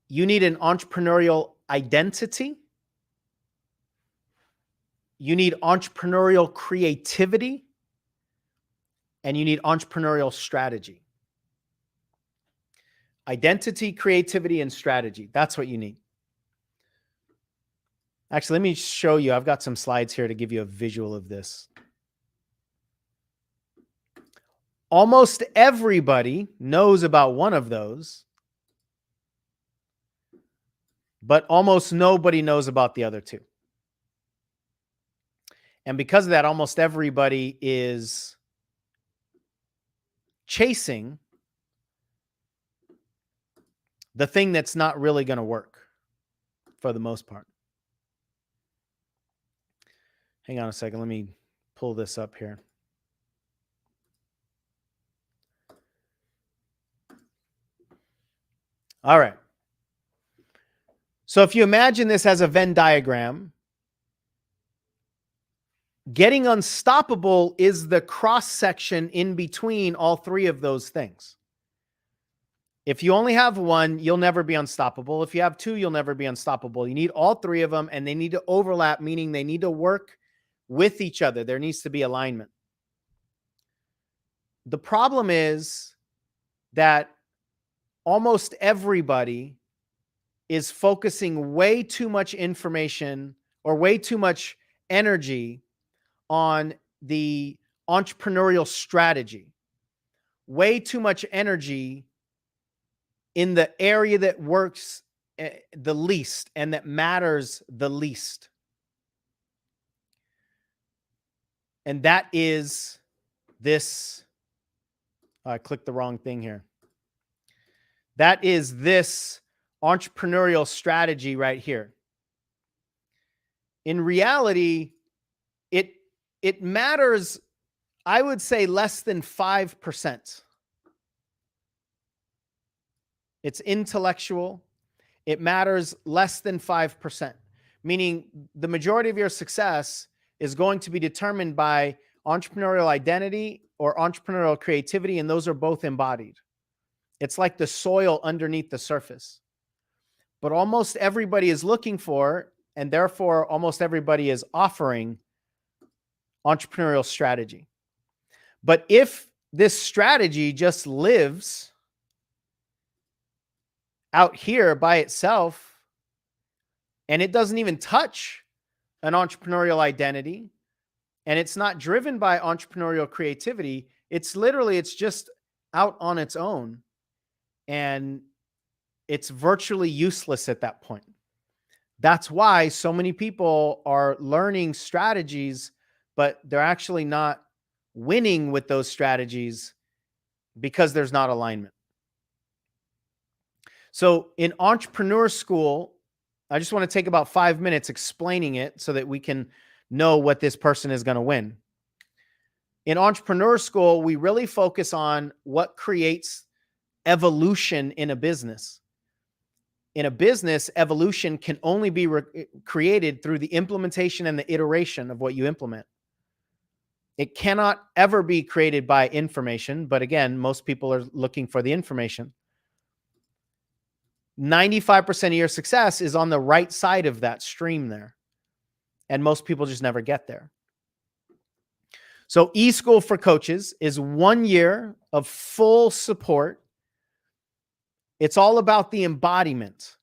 You need an entrepreneurial identity. You need entrepreneurial creativity. And you need entrepreneurial strategy. Identity, creativity, and strategy. That's what you need. Actually, let me show you. I've got some slides here to give you a visual of this. Almost everybody knows about one of those, but almost nobody knows about the other two. And because of that, almost everybody is chasing the thing that's not really going to work for the most part. Hang on a second. Let me pull this up here. All right. So if you imagine this as a Venn diagram, getting unstoppable is the cross section in between all three of those things. If you only have one, you'll never be unstoppable. If you have two, you'll never be unstoppable. You need all three of them, and they need to overlap, meaning they need to work with each other. There needs to be alignment. The problem is that almost everybody is focusing way too much information or way too much energy on the entrepreneurial strategy, way too much energy in the area that works the least and that matters the least. And that is this. I clicked the wrong thing here. That is this entrepreneurial strategy right here. In reality, it matters, I would say, less than 5%. It's intellectual. It matters less than 5%, meaning the majority of your success is going to be determined by entrepreneurial identity or entrepreneurial creativity, and those are both embodied. It's like the soil underneath the surface. But almost everybody is looking for, and therefore almost everybody is offering, entrepreneurial strategy. But if this strategy just lives out here by itself, and it doesn't even touch an entrepreneurial identity, and it's not driven by entrepreneurial creativity, it's just out on its own, and it's virtually useless at that point. That's why so many people are learning strategies, but they're actually not winning with those strategies because there's not alignment. So in entrepreneur school, I just want to take about 5 minutes explaining it so that we can know what this person is going to win. In entrepreneur school, we really focus on what creates evolution in a business. In a business, evolution can only be created through the implementation and the iteration of what you implement. It cannot ever be created by information, but again, most people are looking for the information. 95% of your success is on the right side of that stream there, and most people just never get there. So eSchool for Coaches is 1 year of full support. It's all about the embodiment.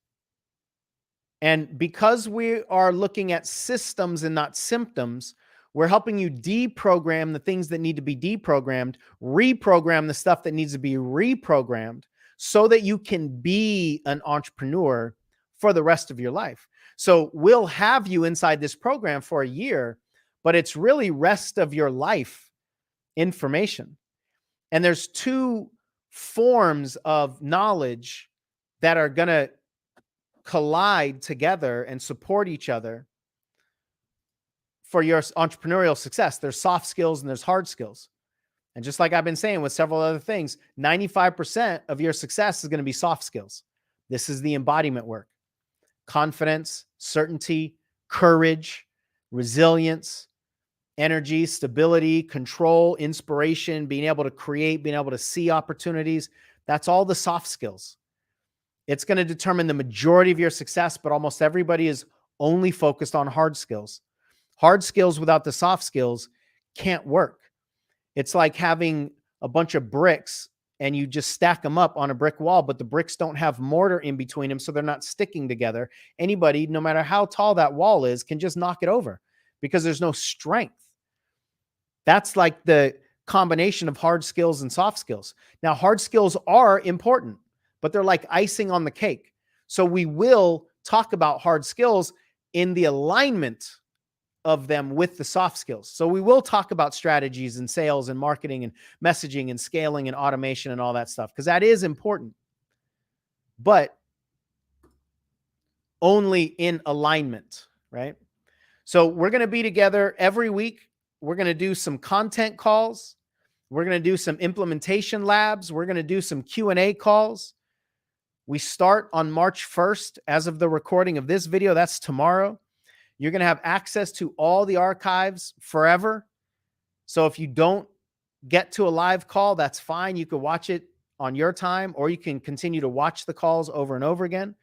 And because we are looking at systems and not symptoms, we're helping you deprogram the things that need to be deprogrammed, reprogram the stuff that needs to be reprogrammed so that you can be an entrepreneur for the rest of your life. So we'll have you inside this program for a year, but it's really rest of your life information. And there's two forms of knowledge that are going to collide together and support each other for your entrepreneurial success. There's soft skills and there's hard skills. And just like I've been saying with several other things, 95% of your success is going to be soft skills. This is the embodiment work. Confidence, certainty, courage, resilience, energy, stability, control, inspiration, being able to create, being able to see opportunities. That's all the soft skills. It's going to determine the majority of your success, but almost everybody is only focused on hard skills. Hard skills without the soft skills can't work. It's like having a bunch of bricks and you just stack them up on a brick wall, but the bricks don't have mortar in between them, so they're not sticking together. Anybody, no matter how tall that wall is, can just knock it over because there's no strength. That's like the combination of hard skills and soft skills. Now, hard skills are important, but they're like icing on the cake. So we will talk about hard skills in the alignment of them with the soft skills. So we will talk about strategies and sales and marketing and messaging and scaling and automation and all that stuff, because that is important, but only in alignment, right? So we're going to be together every week. We're going to do some content calls. We're going to do some implementation labs. We're going to do some Q&A calls. We start on March 1st. As of the recording of this video, that's tomorrow. You're going to have access to all the archives forever. So if you don't get to a live call, that's fine. You can watch it on your time, or you can continue to watch the calls over and over again.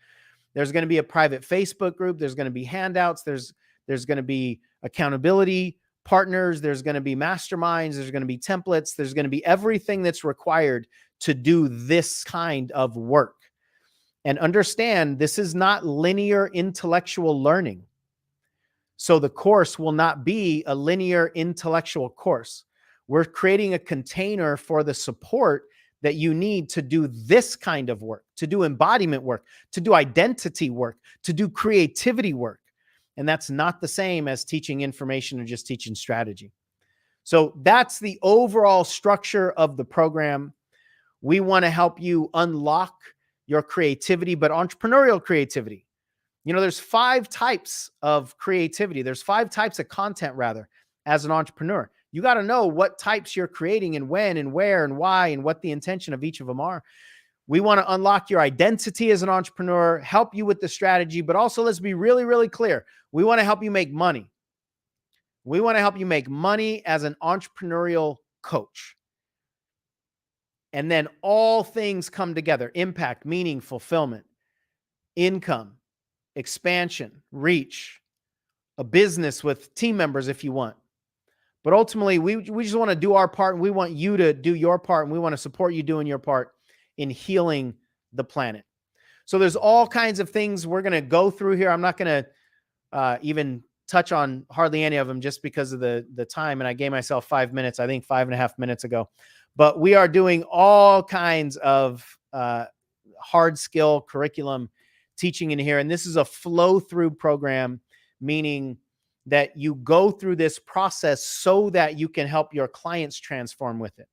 There's going to be a private Facebook group. There's going to be handouts. There's going to be accountability partners. There's going to be masterminds. There's going to be templates. There's going to be everything that's required to do this kind of work. And understand, this is not linear intellectual learning. So the course will not be a linear intellectual course. We're creating a container for the support that you need to do this kind of work, to do embodiment work, to do identity work, to do creativity work. And that's not the same as teaching information or just teaching strategy. So that's the overall structure of the program. We want to help you unlock your creativity, but entrepreneurial creativity. You know, there's 5 types of creativity. There's 5 types of content, rather, as an entrepreneur. You got to know what types you're creating and when and where and why and what the intention of each of them are. We want to unlock your identity as an entrepreneur, help you with the strategy, but also, let's be really, really clear. We want to help you make money. We want to help you make money as an entrepreneurial coach. And then all things come together: impact, meaning, fulfillment, income, expansion, reach, a business with team members if you want. But ultimately, we just want to do our part, and we want you to do your part, and we want to support you doing your part in healing the planet. So there's all kinds of things we're going to go through here. I'm not going to even touch on hardly any of them just because of the time. And I gave myself 5 minutes, I think 5.5 minutes ago. But we are doing all kinds of hard skill curriculum teaching in here. And this is a flow through program, meaning that you go through this process so that you can help your clients transform with it.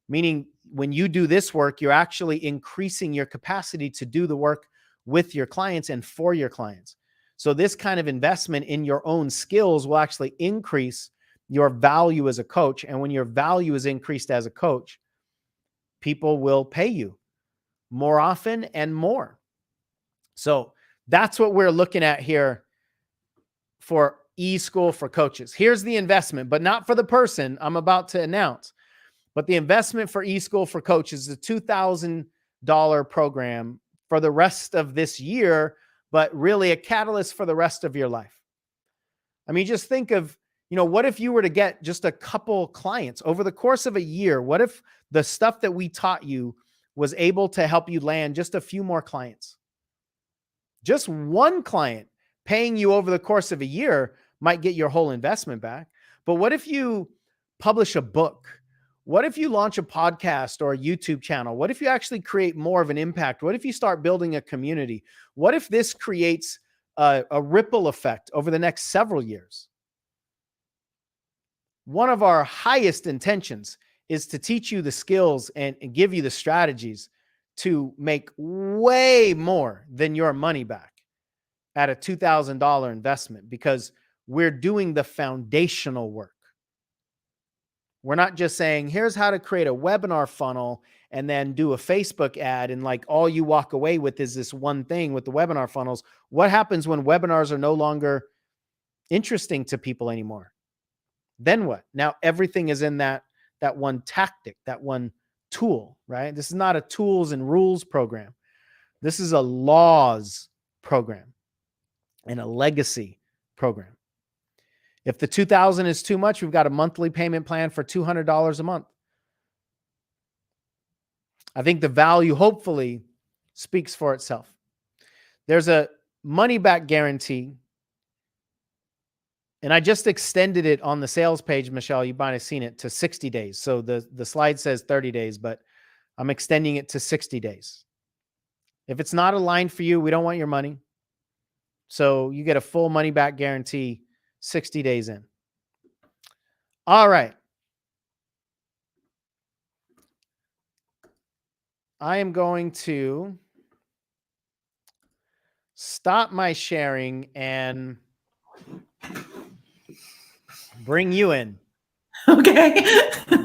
Meaning, when you do this work, you're actually increasing your capacity to do the work with your clients and for your clients. So this kind of investment in your own skills will actually increase your value as a coach. And when your value is increased as a coach, people will pay you more often and more. So that's what we're looking at here for eSchool for Coaches. Here's the investment, but not for the person I'm about to announce. But the investment for eSchool for Coaches is a $2,000 program for the rest of this year, but really a catalyst for the rest of your life. I mean, just think of, what if you were to get just a couple clients over the course of a year? What if the stuff that we taught you was able to help you land just a few more clients? Just one client paying you over the course of a year might get your whole investment back. But what if you publish a book? What if you launch a podcast or a YouTube channel? What if you actually create more of an impact? What if you start building a community? What if this creates a ripple effect over the next several years? One of our highest intentions is to teach you the skills and give you the strategies to make way more than your money back at a $2,000 investment, because we're doing the foundational work. We're not just saying, here's how to create a webinar funnel and then do a Facebook ad, and like all you walk away with is this one thing with the webinar funnels. What happens when webinars are no longer interesting to people anymore? Then what? Now everything is in that one tactic, that one tool, right? This is not a tools and rules program. This is a laws program and a legacy program. If the $2,000 is too much, we've got a monthly payment plan for $200 a month. I think the value hopefully speaks for itself. There's a money back guarantee And I just extended it on the sales page, Michelle. You might have seen it to 60 days. So the slide says 30 days, but I'm extending it to 60 days. If it's not aligned for you, we don't want your money. So you get a full money back guarantee 60 days in. All right. I am going to stop my sharing and bring you in. Okay.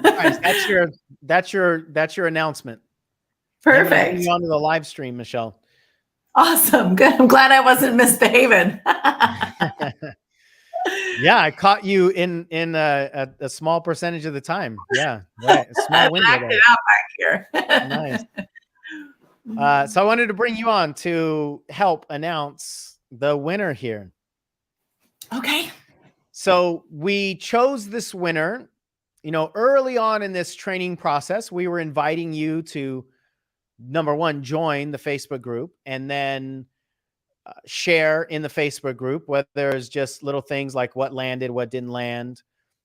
Guys, that's your announcement. Perfect. I'm bring you onto the live stream, Michelle. Awesome. Good. I'm glad I wasn't misbehaving. Yeah, I caught you in a small percentage of the time. Yeah, right. A small window there. It out back here. Nice. So I wanted to bring you on to help announce the winner here. Okay. So we chose this winner, early on in this training process. We were inviting you to, number one, join the Facebook group, and then share in the Facebook group, whether it's just little things like what landed, what didn't land,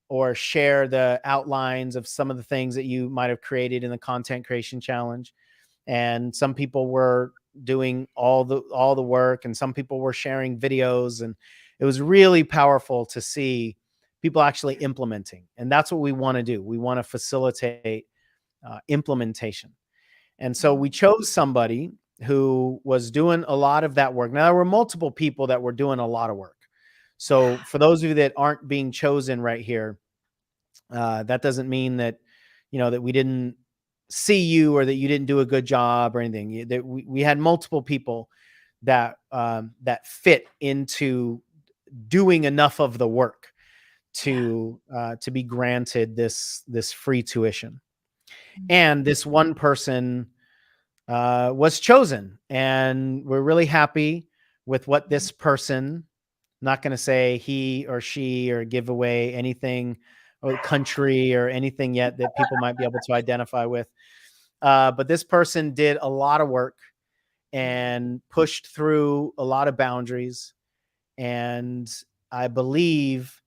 or share the outlines of some of the things that you might have created in the content creation challenge. And some people were doing all the work, and some people were sharing videos, and it was really powerful to see people actually implementing. And that's what we want to do. We want to facilitate implementation. And so we chose somebody who was doing a lot of that work. Now, there were multiple people that were doing a lot of work. So for those of you that aren't being chosen right here, that doesn't mean that, that we didn't see you or that you didn't do a good job or anything. That we had multiple people that that fit into doing enough of the work to be granted this free tuition. And this one person was chosen, and we're really happy with what this person, not going to say he or she or give away anything or country or anything yet that people might be able to identify with. But this person did a lot of work and pushed through a lot of boundaries, and I believe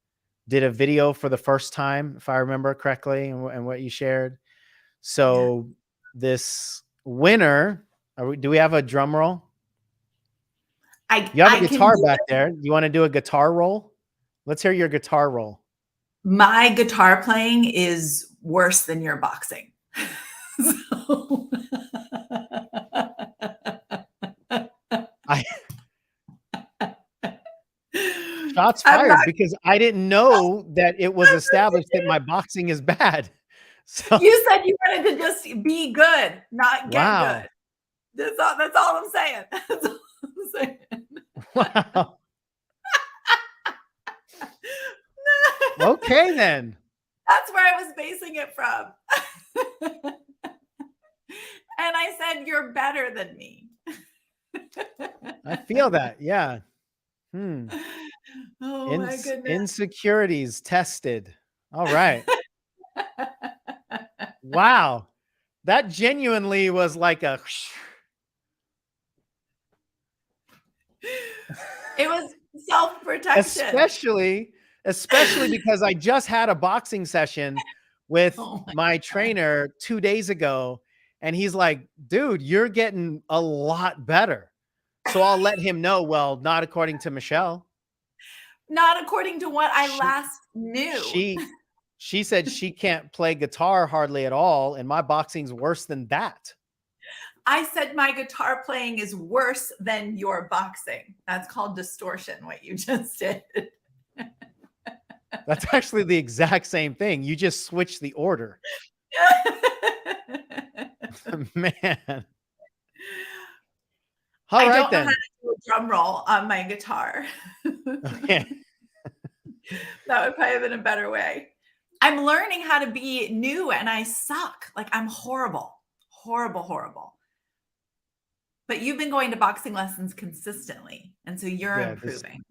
did a video for the first time, if I remember correctly, and what you shared. So this winner, do we have a drum roll? You have a guitar back there. You want to do a guitar roll? Let's hear your guitar roll. My guitar playing is worse than your boxing. So. Shots fired, because I didn't know that it was established that my boxing is bad. So you said you wanted to just be good, not get good. That's all I'm saying. That's all I'm saying. Wow. Okay, then. That's where I was basing it from. And I said, you're better than me. I feel that. Yeah. Oh, my goodness. Insecurities tested. All right. Wow. That genuinely was like a... It was self-protection. Especially because I just had a boxing session with my trainer 2 days ago, and he's like, dude, you're getting a lot better. So I'll let him know, well, not according to Michelle. Not according to what I last knew. She said she can't play guitar hardly at all, and my boxing's worse than that. I said my guitar playing is worse than your boxing. That's called distortion, what you just did. That's actually the exact same thing. You just switched the order. Man. All right, then. I don't know how to do a drum roll on my guitar. Okay. That would probably have been a better way. I'm learning how to be new, and I suck. Like, I'm horrible. Horrible. But you've been going to boxing lessons consistently, and so you're improving.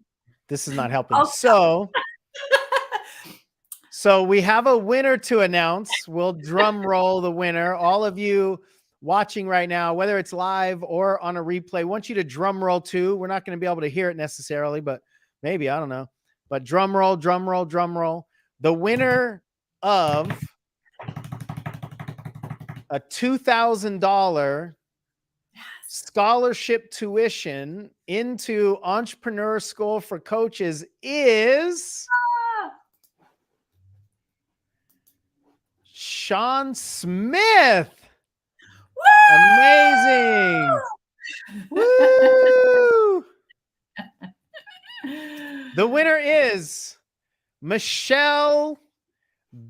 This is not helping. So we have a winner to announce. We'll drum roll the winner. All of you watching right now, whether it's live or on a replay, I want you to drum roll too. We're not going to be able to hear it necessarily, but maybe, I don't know. but drum roll, drum roll, drum roll. The winner of a $2,000 scholarship tuition into Entrepreneur School for Coaches is Sean Smith. Woo! Amazing. Woo! The winner is Michelle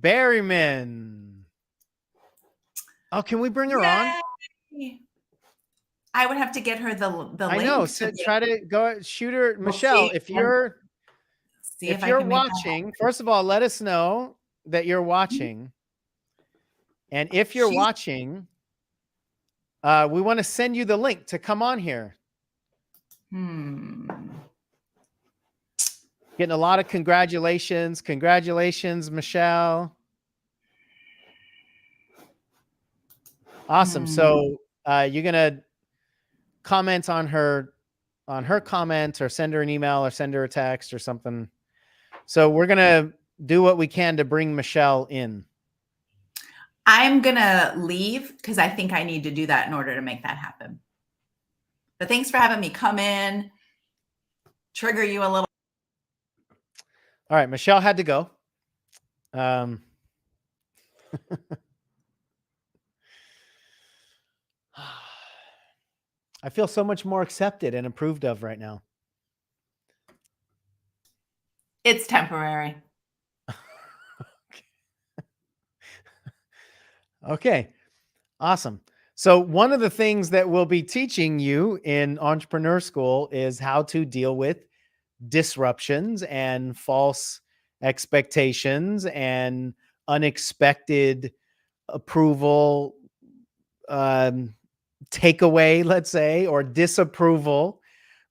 Berryman. Oh, can we bring her on? I would have to get her the link. I know. So try to go shoot her. Michelle, if you're watching, first of all, let us know that you're watching. And if you're watching, we want to send you the link to come on here. Getting a lot of congratulations. Congratulations, Michelle. Awesome. So you're going to comment on her comment, or send her an email, or send her a text or something. So we're going to do what we can to bring Michelle in. I'm going to leave because I think I need to do that in order to make that happen. But thanks for having me come in, trigger you a little. All right. Michelle had to go. I feel so much more accepted and approved of right now. It's temporary. Okay. Awesome. So one of the things that we'll be teaching you in Entrepreneur School is how to deal with disruptions and false expectations and unexpected approval, takeaway, let's say, or disapproval.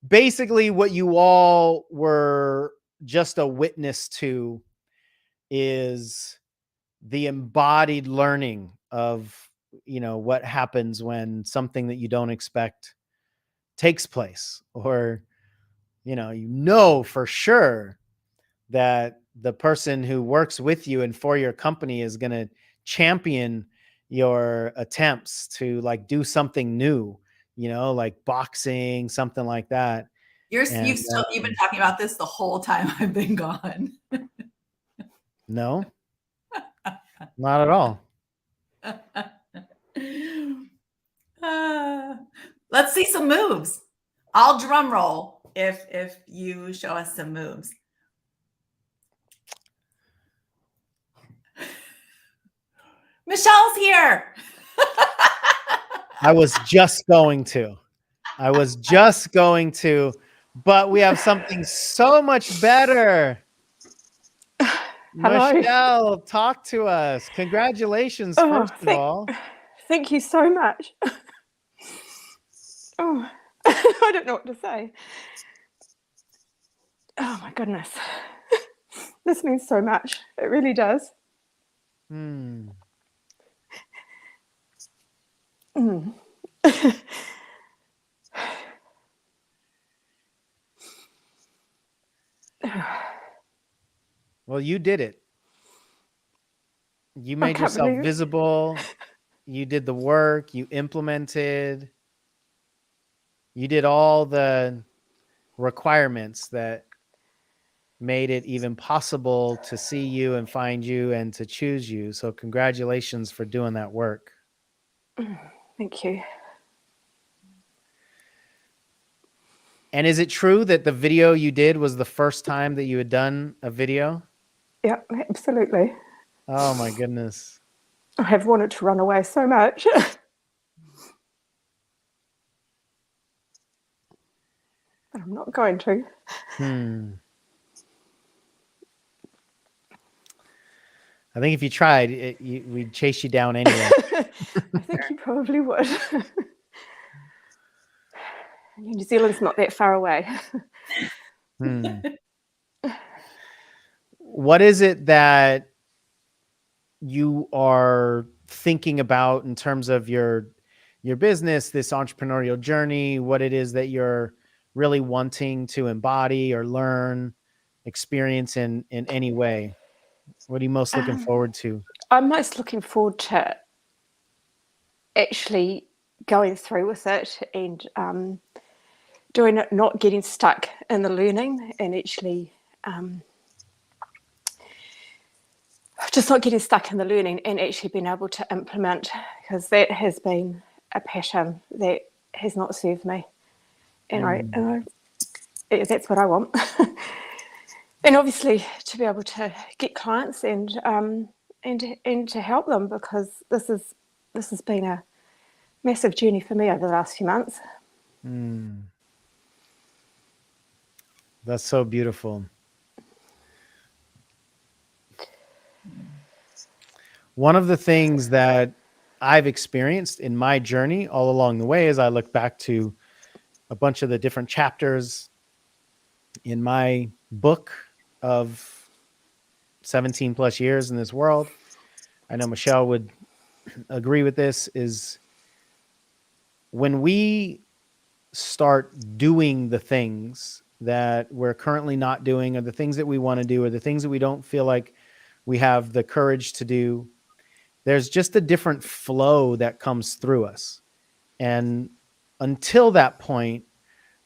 Basically, what you all were just a witness to is the embodied learning of, what happens when something that you don't expect takes place, or, for sure that the person who works with you and for your company is going to champion your attempts to do something new, like boxing, something like that. You've been talking about this the whole time I've been gone. No, not at all. Let's see some moves. I'll drum roll if you show us some moves. Michelle's here. I was just going to, but we have something so much better. Hello. Michelle, talk to us. Congratulations, first of all. Thank you so much. Oh, I don't know what to say. Oh my goodness. This means so much. It really does. Well, you did it. You made yourself visible. You did the work. You implemented. You did all the requirements that made it even possible to see you and find you and to choose you. So congratulations for doing that work. Thank you. And is it true that the video you did was the first time that you had done a video? Yeah, absolutely. Oh my goodness. I have wanted to run away so much. But I'm not going to. I think if you tried, we'd chase you down anyway. I think you probably would. New Zealand's not that far away. What is it that you are thinking about in terms of your business, this entrepreneurial journey, what it is that you're really wanting to embody or learn experience in any way? What are you most looking forward to? I'm most looking forward to actually going through with it and doing it, not getting stuck in the learning, and actually just not getting stuck in the learning and actually being able to implement, because that has been a pattern that has not served me. And that's what I want. And obviously to be able to get clients and to help them, because this has been a massive journey for me over the last few months. That's so beautiful. One of the things that I've experienced in my journey all along the way, as I look back to a bunch of the different chapters in my book of 17 plus years in this world, I know Michelle would agree with this, is when we start doing the things that we're currently not doing, or the things that we want to do, or the things that we don't feel like we have the courage to do, there's just a different flow that comes through us. And until that point,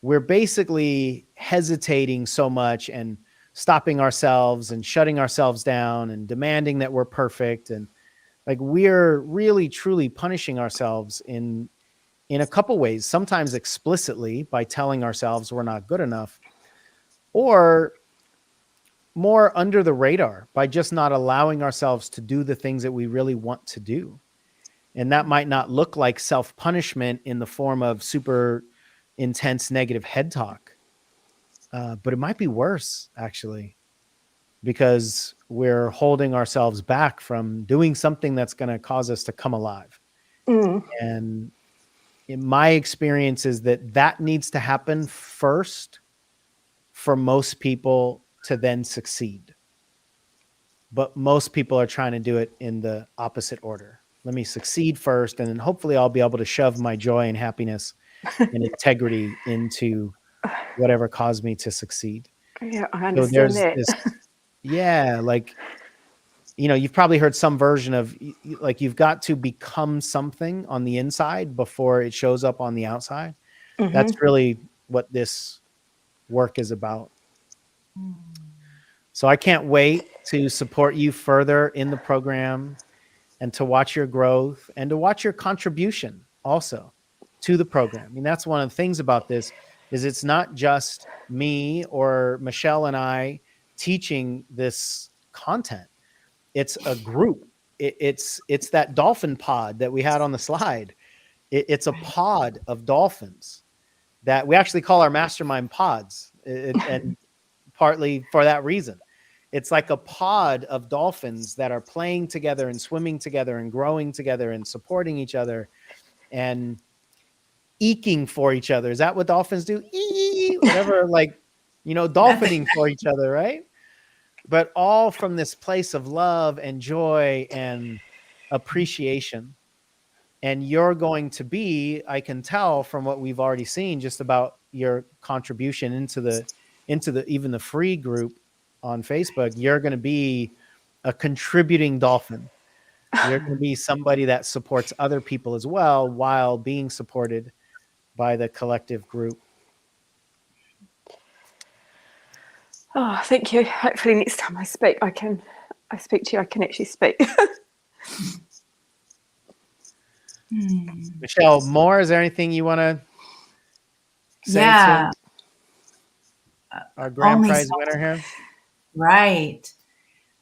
we're basically hesitating so much and stopping ourselves and shutting ourselves down and demanding that we're perfect. And like, we're really, truly punishing ourselves in a couple ways, sometimes explicitly by telling ourselves we're not good enough, or more under the radar by just not allowing ourselves to do the things that we really want to do. And that might not look like self-punishment in the form of super intense negative head talk, but it might be worse, actually, because we're holding ourselves back from doing something that's going to cause us to come alive. And in my experience is that needs to happen first for most people to then succeed. But most people are trying to do it in the opposite order. Let me succeed first, and then hopefully I'll be able to shove my joy and happiness and integrity into whatever caused me to succeed. Yeah, I So understand there's that. this, like, you've probably heard some version of like, you've got to become something on the inside before it shows up on the outside. That's really what this work is about. So I can't wait to support you further in the program, and to watch your growth, and to watch your contribution also to the program. I mean, that's one of the things about this, is it's not just me or Michelle and I teaching this content. It's a group. It's that dolphin pod that we had on the slide. It's a pod of dolphins that we actually call our mastermind pods, and partly for that reason. It's like a pod of dolphins that are playing together and swimming together and growing together and supporting each other and eking for each other. Is that what dolphins do? Whatever, like, dolphining for each other, right? But all from this place of love and joy and appreciation. And you're going to be, I can tell from what we've already seen, just about your contribution into the even the free group on Facebook, you're going to be a contributing dolphin. You're going to be somebody that supports other people as well, while being supported by the collective group. Oh, thank you. Hopefully next time I speak to you, I can actually speak. Michelle Moore, is there anything you want to say Yeah. to our grand Only prize so- winner here? Right.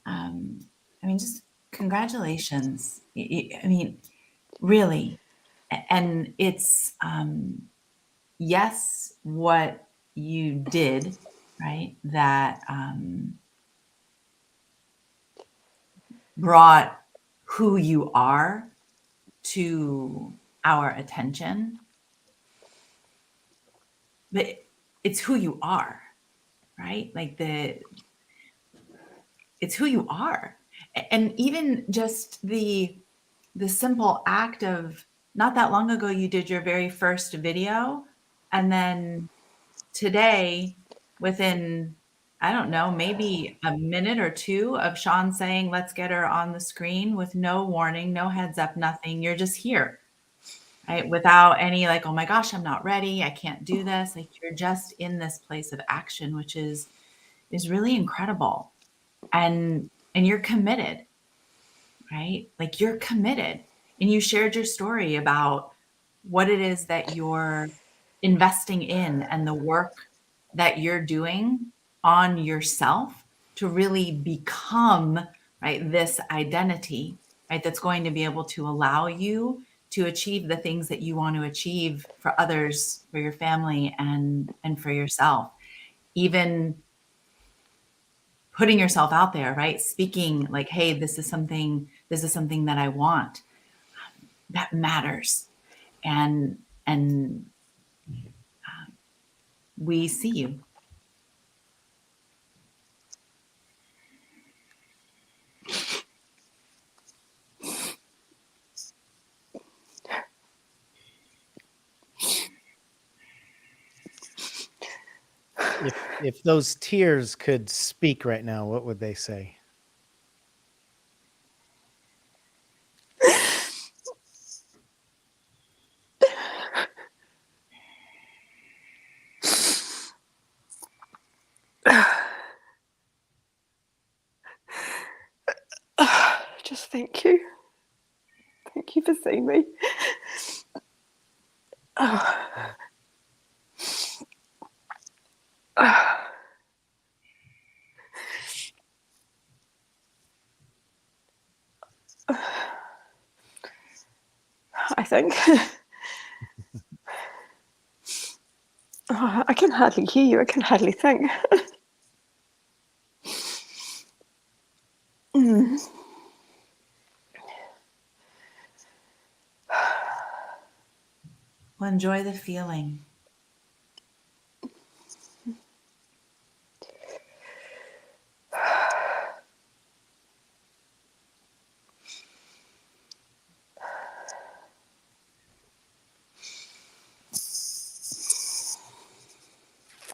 I mean, just congratulations. I mean, really. And it's, yes, what you did, right, that brought who you are to our attention. But it's who you are, right? Like it's who you are. And even just the simple act of, not that long ago, you did your very first video. And then today, within, I don't know, maybe a minute or two of Sean saying, let's get her on the screen with no warning, no heads up, nothing. You're just here, right? Without any like, oh my gosh, I'm not ready. I can't do this. Like you're just in this place of action, which is really incredible. And you're committed, right? Like you're committed. And you shared your story about what it is that you're investing in and the work that you're doing on yourself to really become, right, this identity, right, that's going to be able to allow you to achieve the things that you want to achieve for others, for your family, and for yourself. Even putting yourself out there, right? Speaking like, hey, this is something that I want. That matters. And we see you. If those tears could speak right now, what would they say? Just thank you. Thank you for seeing me. I think. I can hardly hear you. I can hardly think. Well, enjoy the feeling.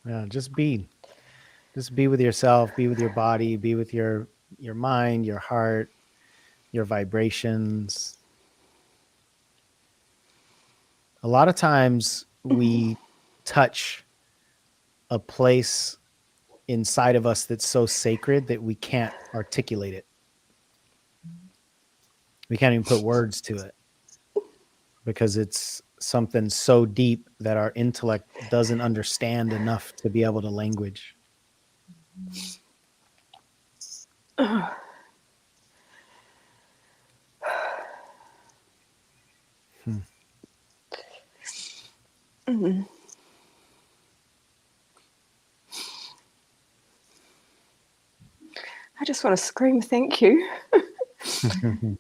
Yeah, just be with yourself, be with your body, be with your mind, your heart, your vibrations. A lot of times we touch a place inside of us that's so sacred that we can't articulate it. We can't even put words to it because it's something so deep that our intellect doesn't understand enough to be able to language. I just want to scream thank you.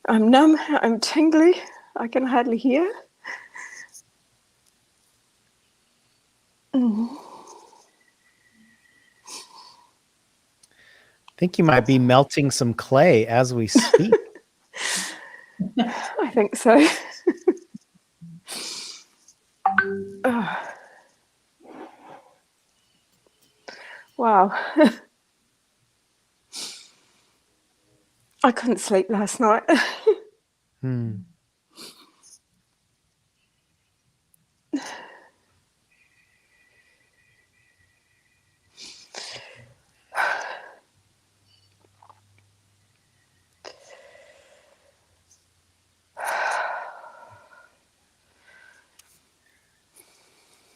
I'm numb, I'm tingly, I can hardly hear. I think you might be melting some clay as we speak. I think so. Wow. I couldn't sleep last night.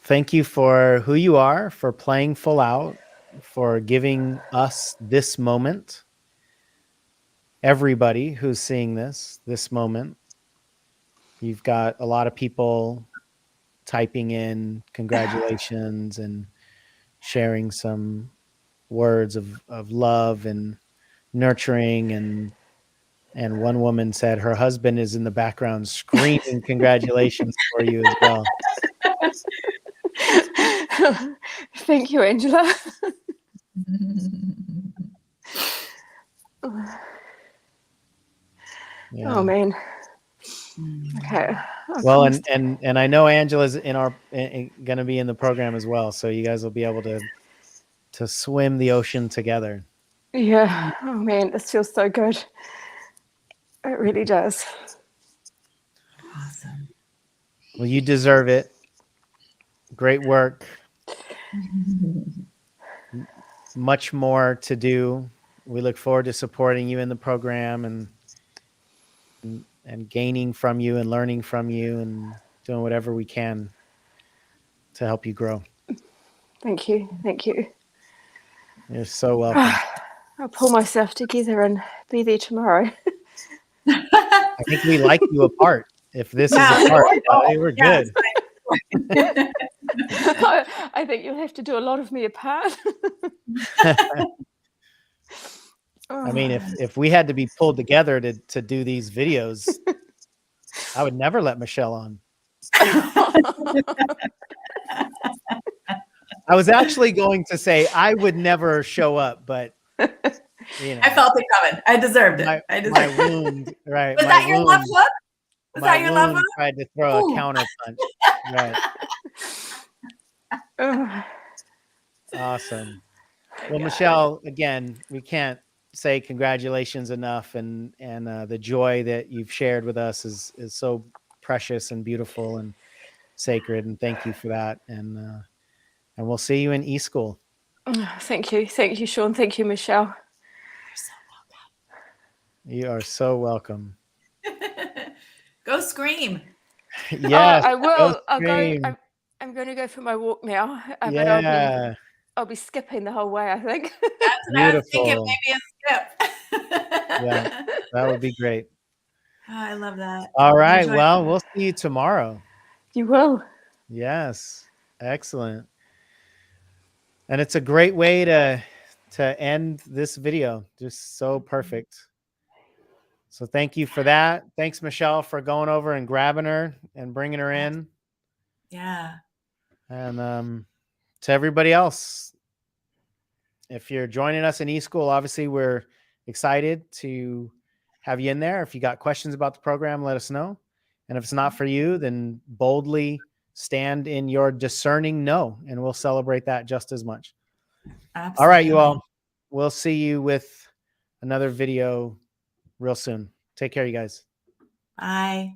Thank you for who you are, for playing full out, for giving us this moment. Everybody who's seeing this moment, you've got a lot of people typing in congratulations and sharing some words of love and nurturing, and one woman said her husband is in the background screaming congratulations for you as well. Thank you, Angela. Yeah. Oh man. Okay. Well, and I know Angela's going to be in the program as well, so you guys will be able to to swim the ocean together. Yeah. Oh man, this feels so good. It really does. Awesome. Well, you deserve it. Great work. Much more to do. We look forward to supporting you in the program and gaining from you and learning from you and doing whatever we can to help you grow. Thank you. Thank you. You're so welcome. I'll pull myself together and be there tomorrow. I think we like you apart. If this Yeah, is a part, we we're Yeah, good. I think you'll have to do a lot of me apart. I mean, if we had to be pulled together to do these videos, I would never let Michelle on. I was actually going to say I would never show up, but you know, I felt it coming. I deserved it. my wound, right? Was my that your love wound, hook? Was my that your love wound hook? tried to throw Ooh. a counter punch. Right. Awesome. Well, Michelle, again, we can't say congratulations enough, and the joy that you've shared with us is so precious and beautiful and sacred, and thank you for that. And we'll see you in e-school. Thank you, Sean. Thank you, Michelle. You are so welcome. Go scream. Yes, I will. I'll go. I'm going to go for my walk now. But Yeah, I'll be skipping the whole way, I think. That's what I was thinking. beautiful. Maybe a skip. Yeah, that would be great. Oh, I love that. All right. Enjoy. Well, we'll see you tomorrow. You will. Yes. Excellent. And it's a great way to end this video. Just so perfect. So thank you for that. Thanks, Michelle, for going over and grabbing her and bringing her in. Yeah. And to everybody else, if you're joining us in eSchool, obviously we're excited to have you in there. If you got questions about the program, let us know. And if it's not for you, then boldly stand in your discerning no, and we'll celebrate that just as much. Absolutely. All right, you all. We'll see you with another video real soon. Take care, you guys. Bye.